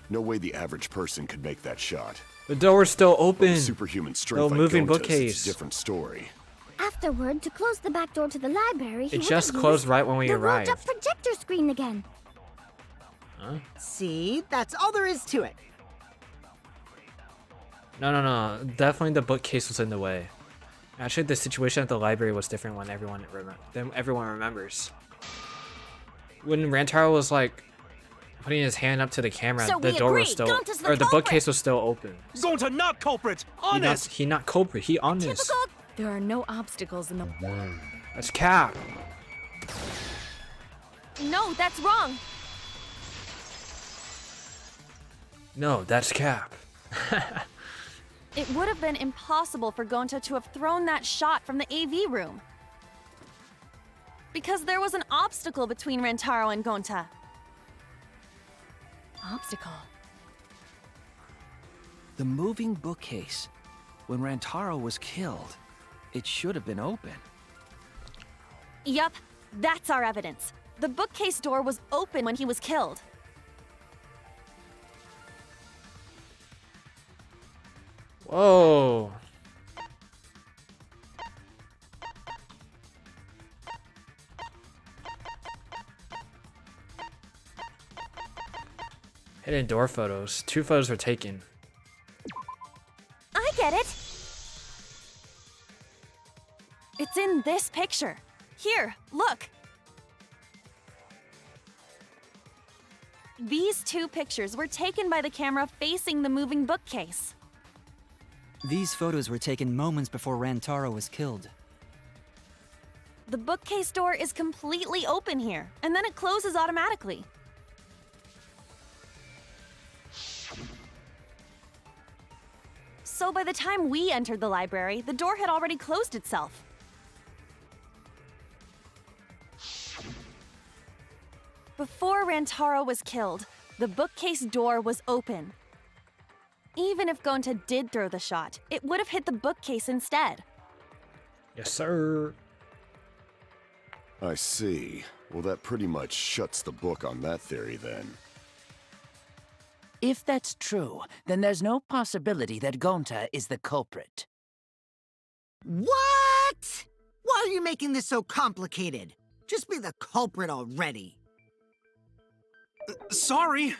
Speaker 5: No way the average person could make that shot.
Speaker 1: The door's still open.
Speaker 5: Superhuman strength
Speaker 1: No
Speaker 5: like
Speaker 1: moving
Speaker 5: Gonta's,
Speaker 1: bookcase.
Speaker 5: it's a different story.
Speaker 8: Afterward, to close the back door to the library, he
Speaker 1: It
Speaker 8: would
Speaker 1: just
Speaker 8: have
Speaker 1: closed
Speaker 8: used
Speaker 1: right when we
Speaker 8: the
Speaker 1: arrived.
Speaker 8: rolled-up projector screen again.
Speaker 1: Huh?
Speaker 4: See, that's all there is to it.
Speaker 1: No. Definitely the bookcase was in the way. Actually, the situation at the library was different when everyone remembers. When Rantaro was like putting his hand up to the camera,
Speaker 15: So
Speaker 1: the
Speaker 15: we
Speaker 1: door
Speaker 15: agree,
Speaker 1: was still,
Speaker 15: Gonta's the
Speaker 1: or the
Speaker 15: culprit.
Speaker 1: bookcase was still open.
Speaker 6: Gonta not culprit! Honest!
Speaker 1: He not culprit. He honest.
Speaker 3: There are no obstacles in the.
Speaker 1: That's cap.
Speaker 16: No, that's wrong.
Speaker 1: No, that's cap.
Speaker 16: It would have been impossible for Gonta to have thrown that shot from the AV room. Because there was an obstacle between Rantaro and Gonta.
Speaker 3: Obstacle.
Speaker 10: The moving bookcase. When Rantaro was killed, it should have been open.
Speaker 16: Yup, that's our evidence. The bookcase door was open when he was killed.
Speaker 1: Whoa. Hidden door photos. 2 photos were taken.
Speaker 16: I get it. It's in this picture. Here, look. These 2 pictures were taken by the camera facing the moving bookcase.
Speaker 12: These photos were taken moments before Rantaro was killed.
Speaker 16: The bookcase door is completely open here, and then it closes automatically. So by the time we entered the library, the door had already closed itself. Before Rantaro was killed, the bookcase door was open. Even if Gonta did throw the shot, it would have hit the bookcase instead.
Speaker 1: Yes, sir.
Speaker 5: I see. Well, that pretty much shuts the book on that theory then.
Speaker 7: If that's true, then there's no possibility that Gonta is the culprit.
Speaker 4: What? Why are you making this so complicated? Just be the culprit already.
Speaker 6: Sorry.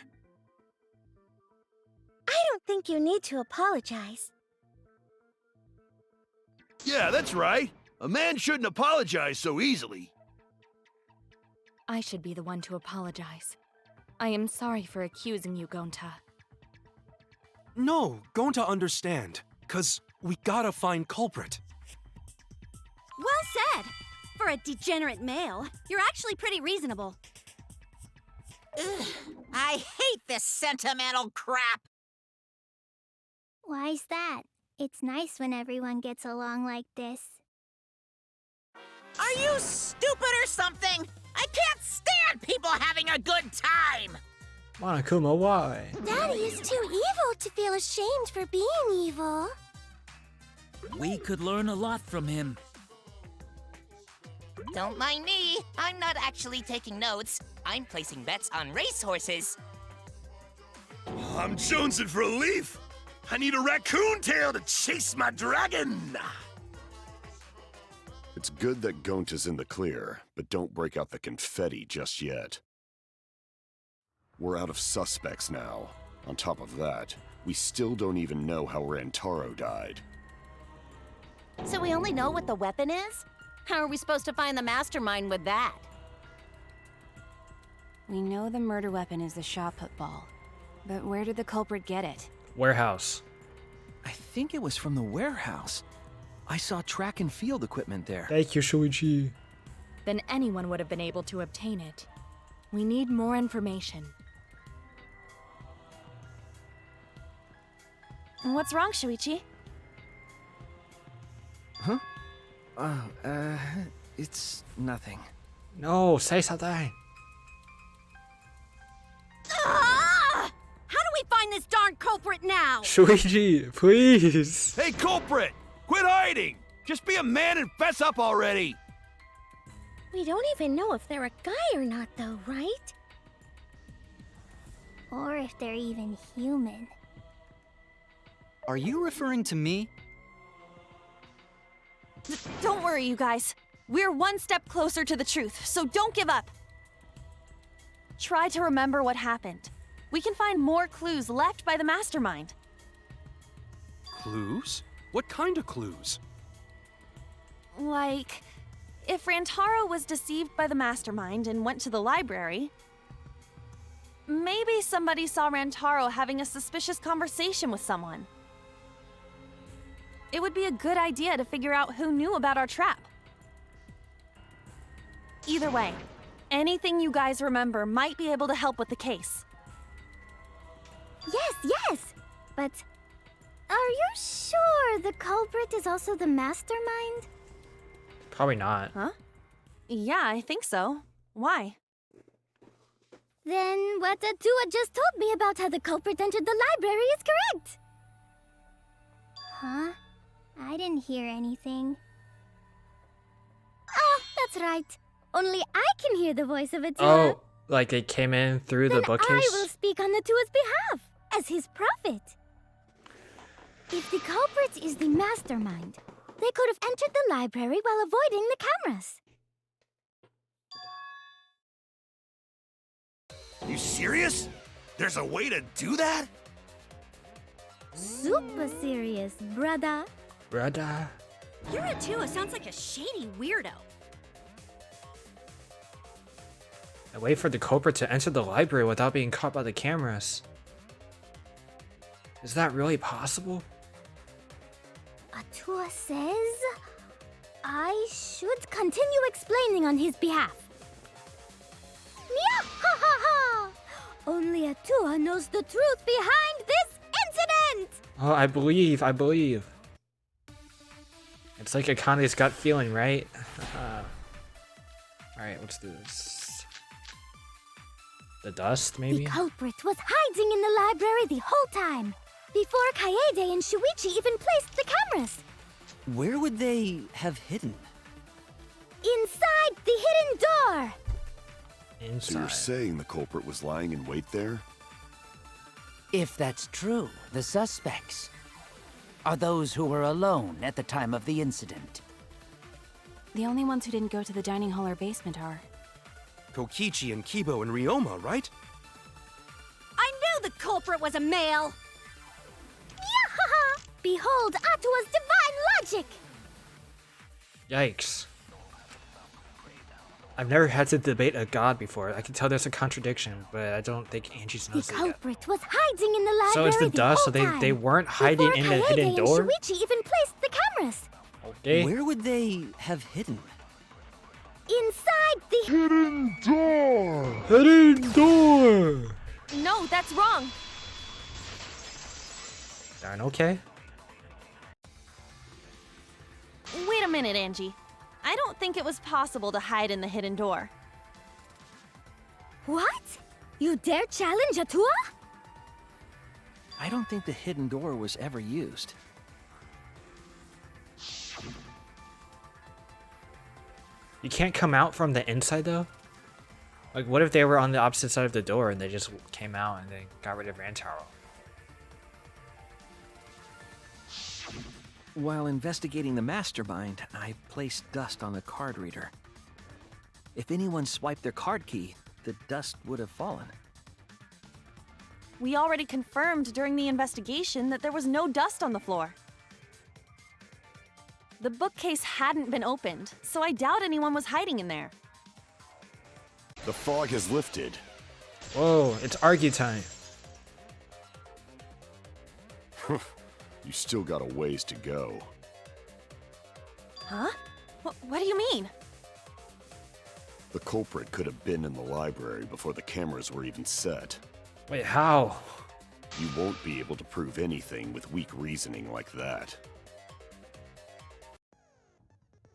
Speaker 8: I don't think you need to apologize.
Speaker 11: Yeah, that's right. A man shouldn't apologize so easily.
Speaker 3: I should be the one to apologize. I am sorry for accusing you, Gonta.
Speaker 6: No, Gonta understand. 'Cause we gotta find culprit.
Speaker 15: Well said. For a degenerate male, you're actually pretty reasonable.
Speaker 2: Ugh, I hate this sentimental crap.
Speaker 18: Why's that? It's nice when everyone gets along like this.
Speaker 2: Are you stupid or something? I can't stand people having a good time.
Speaker 1: Monokuma, why?
Speaker 18: Daddy is too evil to feel ashamed for being evil.
Speaker 14: We could learn a lot from him.
Speaker 9: Don't mind me. I'm not actually taking notes. I'm placing bets on racehorses.
Speaker 11: I'm jonesing for a leaf. I need a raccoon tail to chase my dragon.
Speaker 5: It's good that Gonta's in the clear, but don't break out the confetti just yet. We're out of suspects now. On top of that, we still don't even know how Rantaro died.
Speaker 13: So we only know what the weapon is? How are we supposed to find the mastermind with that?
Speaker 17: We know the murder weapon is the shot put ball. But where did the culprit get it?
Speaker 1: Warehouse.
Speaker 10: I think it was from the warehouse. I saw track and field equipment there.
Speaker 1: Thank you, Shuichi.
Speaker 3: Then anyone would have been able to obtain it. We need more information.
Speaker 16: What's wrong, Shuichi?
Speaker 10: Huh? It's nothing.
Speaker 1: No, say something.
Speaker 15: Ah! How do we find this darn culprit now?
Speaker 1: Shuichi, please.
Speaker 11: Hey, culprit! Quit hiding! Just be a man and fess up already!
Speaker 8: We don't even know if they're a guy or not, though, right?
Speaker 18: Or if they're even human.
Speaker 12: Are you referring to me?
Speaker 16: Don't worry, you guys. We're one step closer to the truth, so don't give up. Try to remember what happened. We can find more clues left by the mastermind.
Speaker 6: Clues? What kind of clues?
Speaker 16: Like, if Rantaro was deceived by the mastermind and went to the library, maybe somebody saw Rantaro having a suspicious conversation with someone. It would be a good idea to figure out who knew about our trap. Either way, anything you guys remember might be able to help with the case.
Speaker 8: Yes. But are you sure the culprit is also the mastermind?
Speaker 1: Probably not.
Speaker 16: Huh? Yeah, I think so. Why?
Speaker 8: Then what Atua just told me about how the culprit entered the library is correct. Huh? I didn't hear anything. Oh, that's right. Only I can hear the voice of Atua.
Speaker 1: Oh, like it came in through the bookcase?
Speaker 8: I will speak on Atua's behalf, as his prophet. If the culprit is the mastermind, they could have entered the library while avoiding the cameras.
Speaker 11: You serious? There's a way to do that?
Speaker 8: Super serious, brother.
Speaker 1: Brother.
Speaker 15: Your Atua sounds like a shady weirdo.
Speaker 1: A way for the culprit to enter the library without being caught by the cameras. Is that really possible?
Speaker 8: Atua says I should continue explaining on his behalf. Mia-ha-ha-ha! Only Atua knows the truth behind this incident!
Speaker 1: Oh, I believe. It's like Akane's gut feeling, right? Alright, let's do this. The dust, maybe?
Speaker 8: The culprit was hiding in the library the whole time, before Kaede and Shuichi even placed the cameras.
Speaker 10: Where would they have hidden?
Speaker 8: Inside the hidden door!
Speaker 5: So you're saying the culprit was lying in wait there?
Speaker 7: If that's true, the suspects are those who were alone at the time of the incident.
Speaker 17: The only ones who didn't go to the dining hall or basement are...
Speaker 6: Kokichi and Kibo and Ryoma, right?
Speaker 15: I knew the culprit was a male!
Speaker 8: Yahaha! Behold Atua's divine logic!
Speaker 1: Yikes. I've never had to debate a god before. I can tell there's a contradiction, but I don't think Angie knows
Speaker 8: The
Speaker 1: it yet.
Speaker 8: culprit was hiding in the library.
Speaker 1: So it's the dust, so they weren't hiding in the hidden door?
Speaker 8: And Shuichi even placed the cameras.
Speaker 1: Okay.
Speaker 10: Where would they have hidden?
Speaker 8: Inside the
Speaker 1: hidden door! Hidden door!
Speaker 16: No, that's wrong.
Speaker 1: Darn, okay.
Speaker 16: Wait a minute, Angie. I don't think it was possible to hide in the hidden door.
Speaker 8: What? You dare challenge Atua?
Speaker 10: I don't think the hidden door was ever used.
Speaker 1: You can't come out from the inside, though? Like, what if they were on the opposite side of the door and they just came out and they got rid of Rantaro?
Speaker 10: While investigating the mastermind, I placed dust on the card reader. If anyone swiped their card key, the dust would have fallen.
Speaker 16: We already confirmed during the investigation that there was no dust on the floor. The bookcase hadn't been opened, so I doubt anyone was hiding in there.
Speaker 5: The fog has lifted.
Speaker 1: Whoa, it's argue time.
Speaker 5: You still got a ways to go.
Speaker 16: Huh? What do you mean?
Speaker 5: The culprit could have been in the library before the cameras were even set.
Speaker 1: Wait, how?
Speaker 5: You won't be able to prove anything with weak reasoning like that.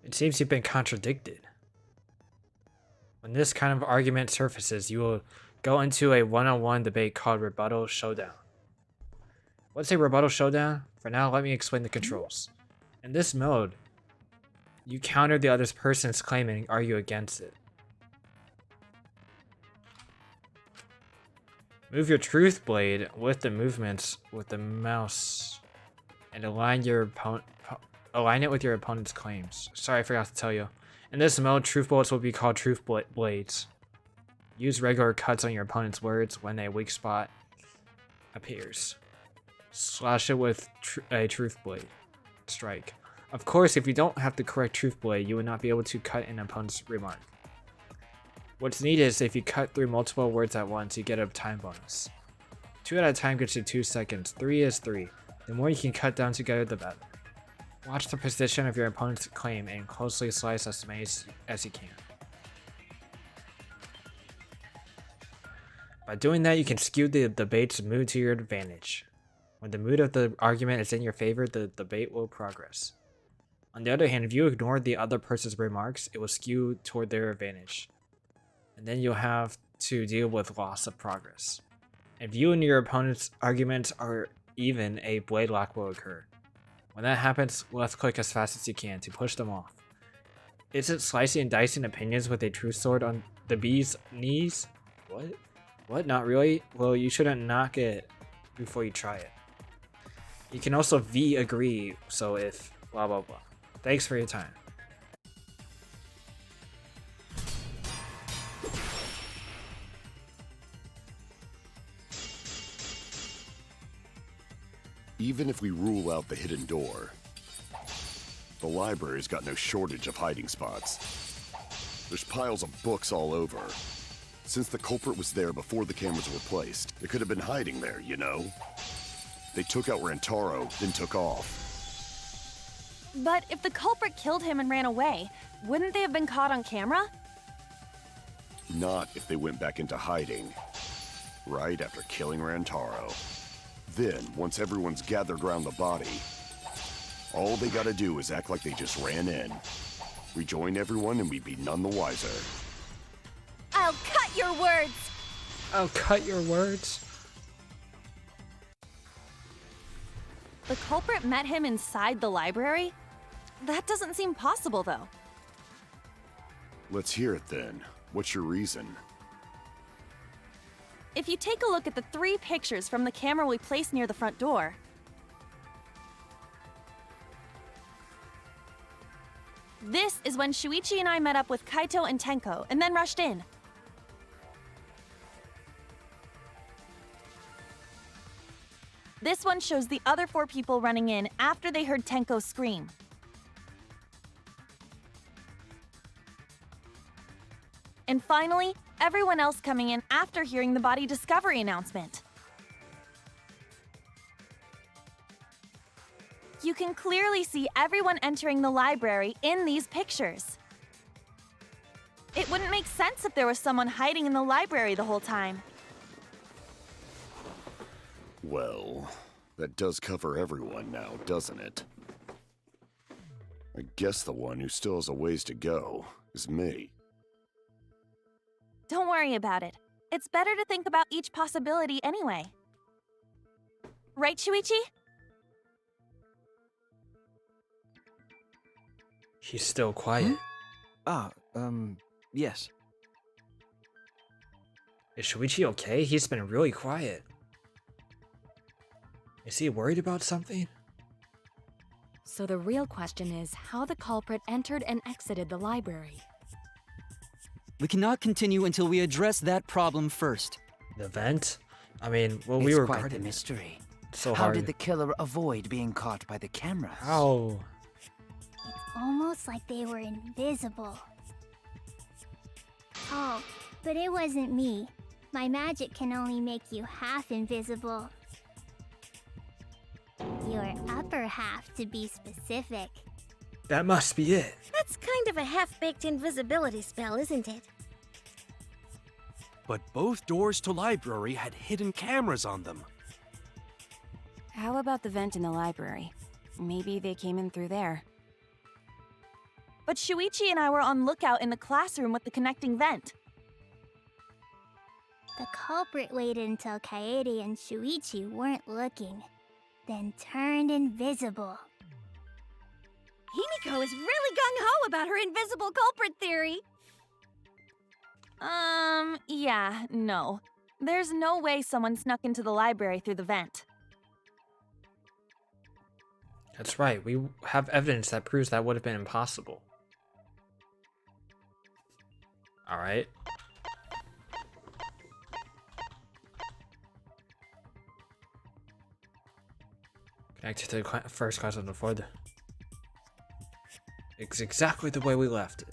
Speaker 1: It seems you've been contradicted. When this kind of argument surfaces, you will go into a one-on-one debate called Rebuttal Showdown. What's a Rebuttal Showdown? For now, let me explain the controls. In this mode, you counter the other person's claim and argue against it. Move your truth blade with the movements with the mouse and align it with your opponent's claims. Sorry, I forgot to tell you. In this mode, truth bullets will be called truth blades. Use regular cuts on your opponent's words when a weak spot appears. Slash it with a truth blade. Strike. Of course, if you don't have the correct truth blade, you would not be able to cut an opponent's remark. What's neat is if you cut through multiple words at once, you get a time bonus. 2 at a time gets you 2 seconds. 3 is 3. The more you can cut down together, the better. Watch the position of your opponent's claim and closely slice as many as you can. By doing that, you can skew the debate's mood to your advantage. When the mood of the argument is in your favor, the debate will progress. On the other hand, if you ignore the other person's remarks, it will skew toward their advantage. And then you'll have to deal with loss of progress. If you and your opponent's arguments are even, a blade lock will occur. When that happens, left click as fast as you can to push them off. Is it slicing and dicing opinions with a true sword on the bee's knees? What? What? Not really? Well, you shouldn't knock it before you try it. You can also agree, so if blah blah blah. Thanks for your time.
Speaker 5: Even if we rule out the hidden door, the library's got no shortage of hiding spots. There's piles of books all over. Since the culprit was there before the cameras were placed, they could have been hiding there, you know? They took out Rantaro, then took off.
Speaker 16: But if the culprit killed him and ran away, wouldn't they have been caught on camera?
Speaker 5: Not if they went back into hiding, right after killing Rantaro. Then, once everyone's gathered around the body, all they gotta do is act like they just ran in, rejoin everyone, and we'd be none the wiser.
Speaker 16: I'll cut your words!
Speaker 1: I'll cut your words?
Speaker 16: The culprit met him inside the library? That doesn't seem possible, though.
Speaker 5: Let's hear it then. What's your reason?
Speaker 16: If you take a look at the 3 pictures from the camera we placed near the front door, this is when Shuichi and I met up with Kaito and Tenko and then rushed in. This one shows the other 4 people running in after they heard Tenko scream. And finally, everyone else coming in after hearing the body discovery announcement. You can clearly see everyone entering the library in these pictures. It wouldn't make sense if there was someone hiding in the library the whole time.
Speaker 5: Well, that does cover everyone now, doesn't it? I guess the one who still has a ways to go is me.
Speaker 16: Don't worry about it. It's better to think about each possibility anyway. Right, Shuichi?
Speaker 1: He's still quiet.
Speaker 10: Yes.
Speaker 1: Is Shuichi okay? He's been really quiet. Is he worried about something?
Speaker 3: So the real question is how the culprit entered and exited the library.
Speaker 12: We cannot continue until we address that problem first.
Speaker 1: The vent? I mean, well,
Speaker 7: It's
Speaker 1: we were
Speaker 7: quite
Speaker 1: guarding
Speaker 7: the mystery.
Speaker 1: so
Speaker 7: How
Speaker 1: hard.
Speaker 7: did the killer avoid being caught by the cameras?
Speaker 1: How?
Speaker 18: Almost like they were invisible. Oh, but it wasn't me. My magic can only make you half invisible. Your upper half, to be specific.
Speaker 1: That must be it.
Speaker 8: That's kind of a half-baked invisibility spell, isn't it?
Speaker 6: But both doors to library had hidden cameras on them.
Speaker 17: How about the vent in the library? Maybe they came in through there.
Speaker 16: But Shuichi and I were on lookout in the classroom with the connecting vent.
Speaker 18: The culprit waited until Kaede and Shuichi weren't looking, then turned invisible.
Speaker 15: Himiko is really gung-ho about her invisible culprit theory.
Speaker 16: Yeah, no. There's no way someone snuck into the library through the vent.
Speaker 1: That's right. We have evidence that proves that would have been impossible. Alright. Back to the first class of the fourth. It's exactly the way we left it.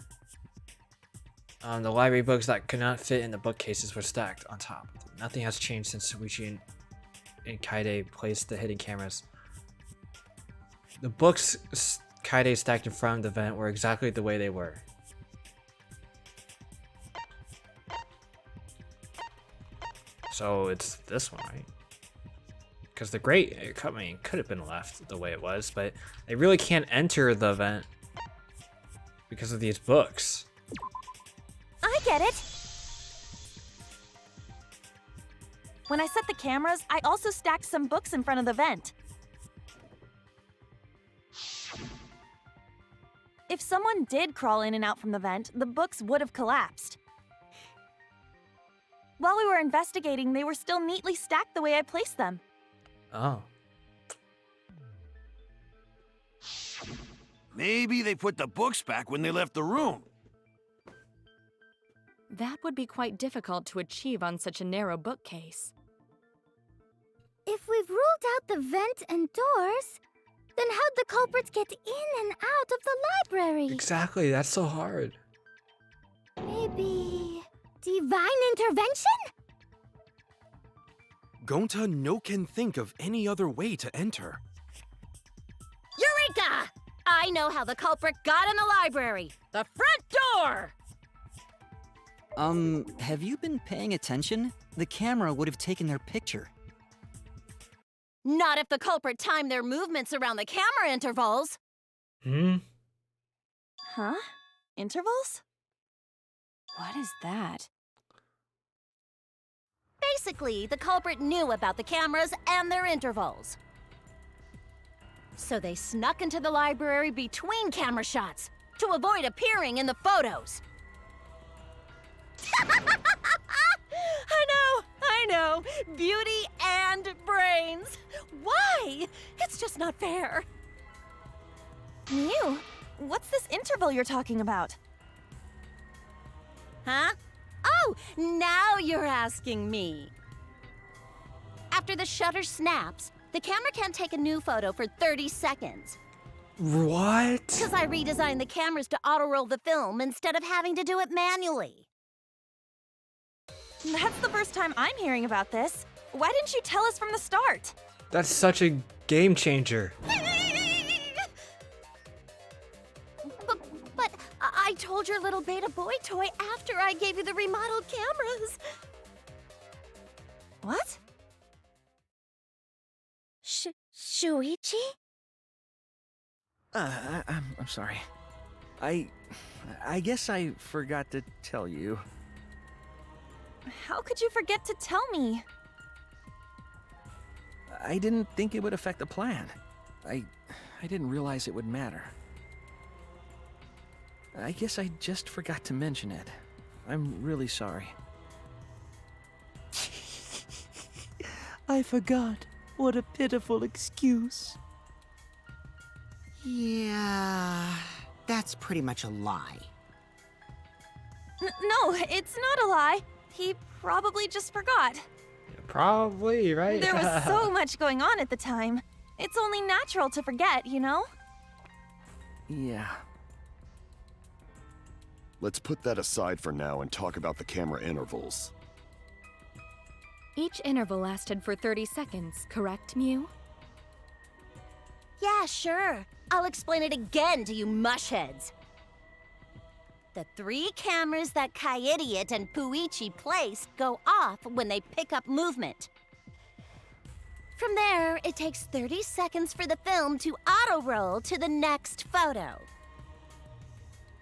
Speaker 1: The library books that could not fit in the bookcases were stacked on top. Nothing has changed since Shuichi and Kaede placed the hidden cameras. The books Kaede stacked in front of the vent were exactly the way they were. So it's this one, right? Because the grate, I mean, could have been left the way it was, but they really can't enter the vent because of these books.
Speaker 16: I get it! When I set the cameras, I also stacked some books in front of the vent. If someone did crawl in and out from the vent, the books would have collapsed. While we were investigating, they were still neatly stacked the way I placed them.
Speaker 1: Oh.
Speaker 11: Maybe they put the books back when they left the room.
Speaker 3: That would be quite difficult to achieve on such a narrow bookcase.
Speaker 8: If we've ruled out the vent and doors, then how'd the culprits get in and out of the library?
Speaker 1: Exactly, that's so hard.
Speaker 8: Maybe divine intervention?
Speaker 6: Gonta no can think of any other way to enter.
Speaker 13: Eureka! I know how the culprit got in the library. The front door!
Speaker 12: Have you been paying attention? The camera would have taken their picture.
Speaker 13: Not if the culprit timed their movements around the camera intervals.
Speaker 16: Huh? Intervals?
Speaker 17: What is that?
Speaker 13: Basically, the culprit knew about the cameras and their intervals. So they snuck into the library between camera shots to avoid appearing in the photos. I know. Beauty and brains. Why? It's just not fair.
Speaker 16: Mew, what's this interval you're talking about?
Speaker 13: Huh? Oh, now you're asking me. After the shutter snaps, the camera can't take a new photo for 30 seconds.
Speaker 1: What?
Speaker 13: Because I redesigned the cameras to auto-roll the film instead of having to do it manually.
Speaker 16: That's the first time I'm hearing about this. Why didn't you tell us from the start?
Speaker 1: That's such a game changer.
Speaker 13: But I told your little beta boy toy after I gave you the remodeled cameras.
Speaker 16: What?
Speaker 8: Shuichi?
Speaker 10: I'm sorry. I guess I forgot to tell you.
Speaker 16: How could you forget to tell me?
Speaker 10: I didn't think it would affect the plan. I didn't realize it would matter. I guess I just forgot to mention it. I'm really sorry.
Speaker 19: I forgot. What a pitiful excuse.
Speaker 4: Yeah, that's pretty much a lie.
Speaker 16: No, it's not a lie. He probably just forgot.
Speaker 1: Probably, right?
Speaker 16: There was so much going on at the time. It's only natural to forget, you know?
Speaker 10: Yeah.
Speaker 5: Let's put that aside for now and talk about the camera intervals.
Speaker 3: Each interval lasted for 30 seconds, correct, Mew?
Speaker 13: Yeah, sure. I'll explain it again to you mushheads. The 3 cameras that Kaede and Shuichi placed go off when they pick up movement. From there, it takes 30 seconds for the film to auto-roll to the next photo.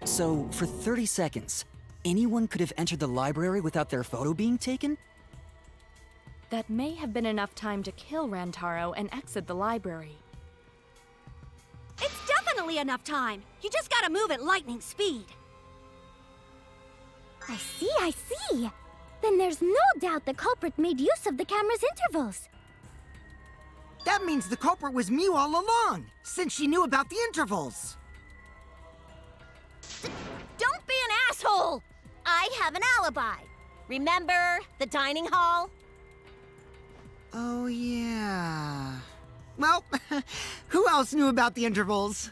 Speaker 12: So, for 30 seconds, anyone could have entered the library without their photo being taken?
Speaker 3: That may have been enough time to kill Rantaro and exit the library.
Speaker 15: It's definitely enough time. You just gotta move at lightning speed.
Speaker 8: I see. Then there's no doubt the culprit made use of the camera's intervals.
Speaker 4: That means the culprit was Mew all along, since she knew about the intervals.
Speaker 13: Don't be an asshole! I have an alibi. Remember the dining hall?
Speaker 4: Oh, yeah. Well, who else knew about the intervals?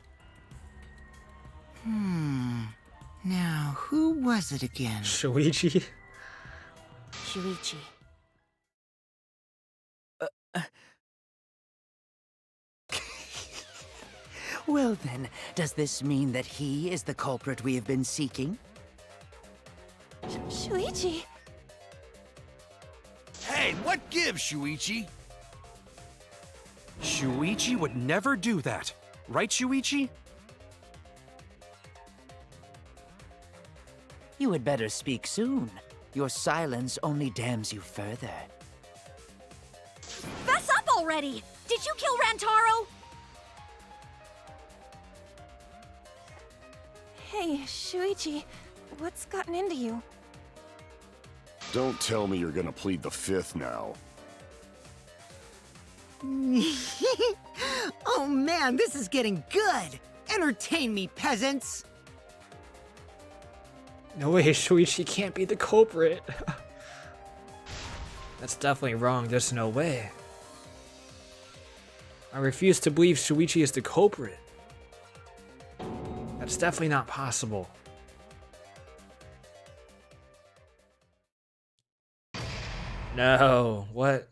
Speaker 4: Now, who was it again?
Speaker 1: Shuichi?
Speaker 17: Shuichi.
Speaker 7: Well then, does this mean that he is the culprit we have been seeking?
Speaker 16: Shuichi!
Speaker 11: Hey, what gives, Shuichi?
Speaker 6: Shuichi would never do that. Right, Shuichi?
Speaker 7: You had better speak soon. Your silence only damns you further.
Speaker 15: Fess up already! Did you kill Rantaro?
Speaker 16: Hey, Shuichi, what's gotten into you?
Speaker 5: Don't tell me you're gonna plead the fifth now.
Speaker 4: Oh man, this is getting good! Entertain me, peasants!
Speaker 1: No way, Shuichi can't be the culprit. That's definitely wrong, there's no way. I refuse to believe Shuichi is the culprit. That's definitely not possible. No, what?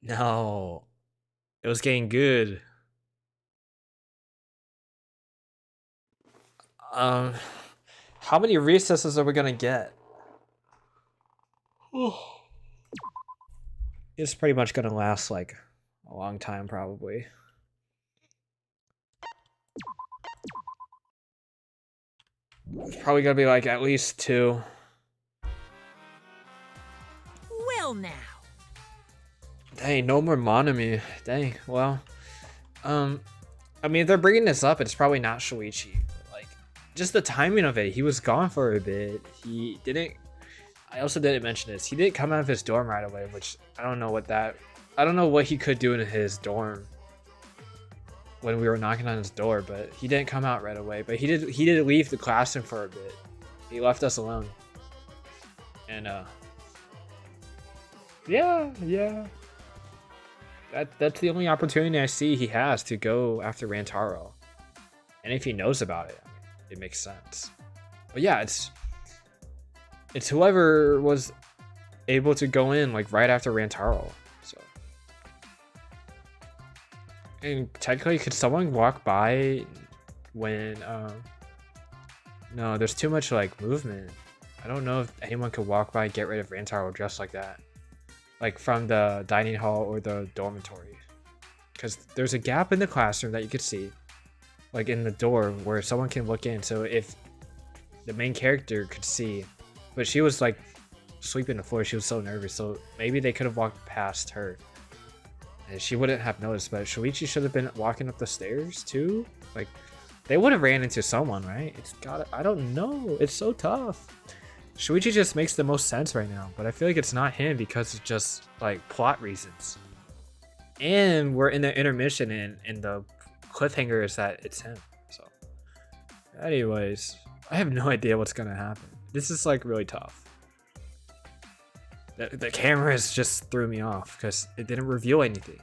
Speaker 1: No. It was getting good. How many recesses are we gonna get? It's pretty much gonna last like a long time, probably. It's probably gonna be like at least 2.
Speaker 2: Well now.
Speaker 1: Dang, no more Monami. Dang, well. I mean, if they're bringing this up, it's probably not Shuichi. But like, just the timing of it, he was gone for a bit. He didn't... I also didn't mention this. He didn't come out of his dorm right away, which I don't know what that... I don't know what he could do in his dorm when we were knocking on his door, but he didn't come out right away. But he did leave the classroom for a bit. He left us alone. And, yeah. That's the only opportunity I see he has to go after Rantaro. And if he knows about it, it makes sense. But yeah, it's whoever was able to go in like right after Rantaro. So, and technically, could someone walk by when no, there's too much like movement. I don't know if anyone could walk by and get rid of Rantaro just like that. Like from the dining hall or the dormitory, because there's a gap in the classroom that you could see, like in the door where someone can look in. So if the main character could see, but she was like sweeping the floor, she was so nervous, so maybe they could have walked past her and she wouldn't have noticed. But Shuichi should have been walking up the stairs too. Like they would have ran into someone, right? I don't know, it's so tough. Shuichi just makes the most sense right now, but I feel like it's not him because it's just like plot reasons. And we're in the intermission and the cliffhanger is that it's him. So anyways, I have no idea what's gonna happen. This is like really tough. The cameras just threw me off because it didn't reveal anything.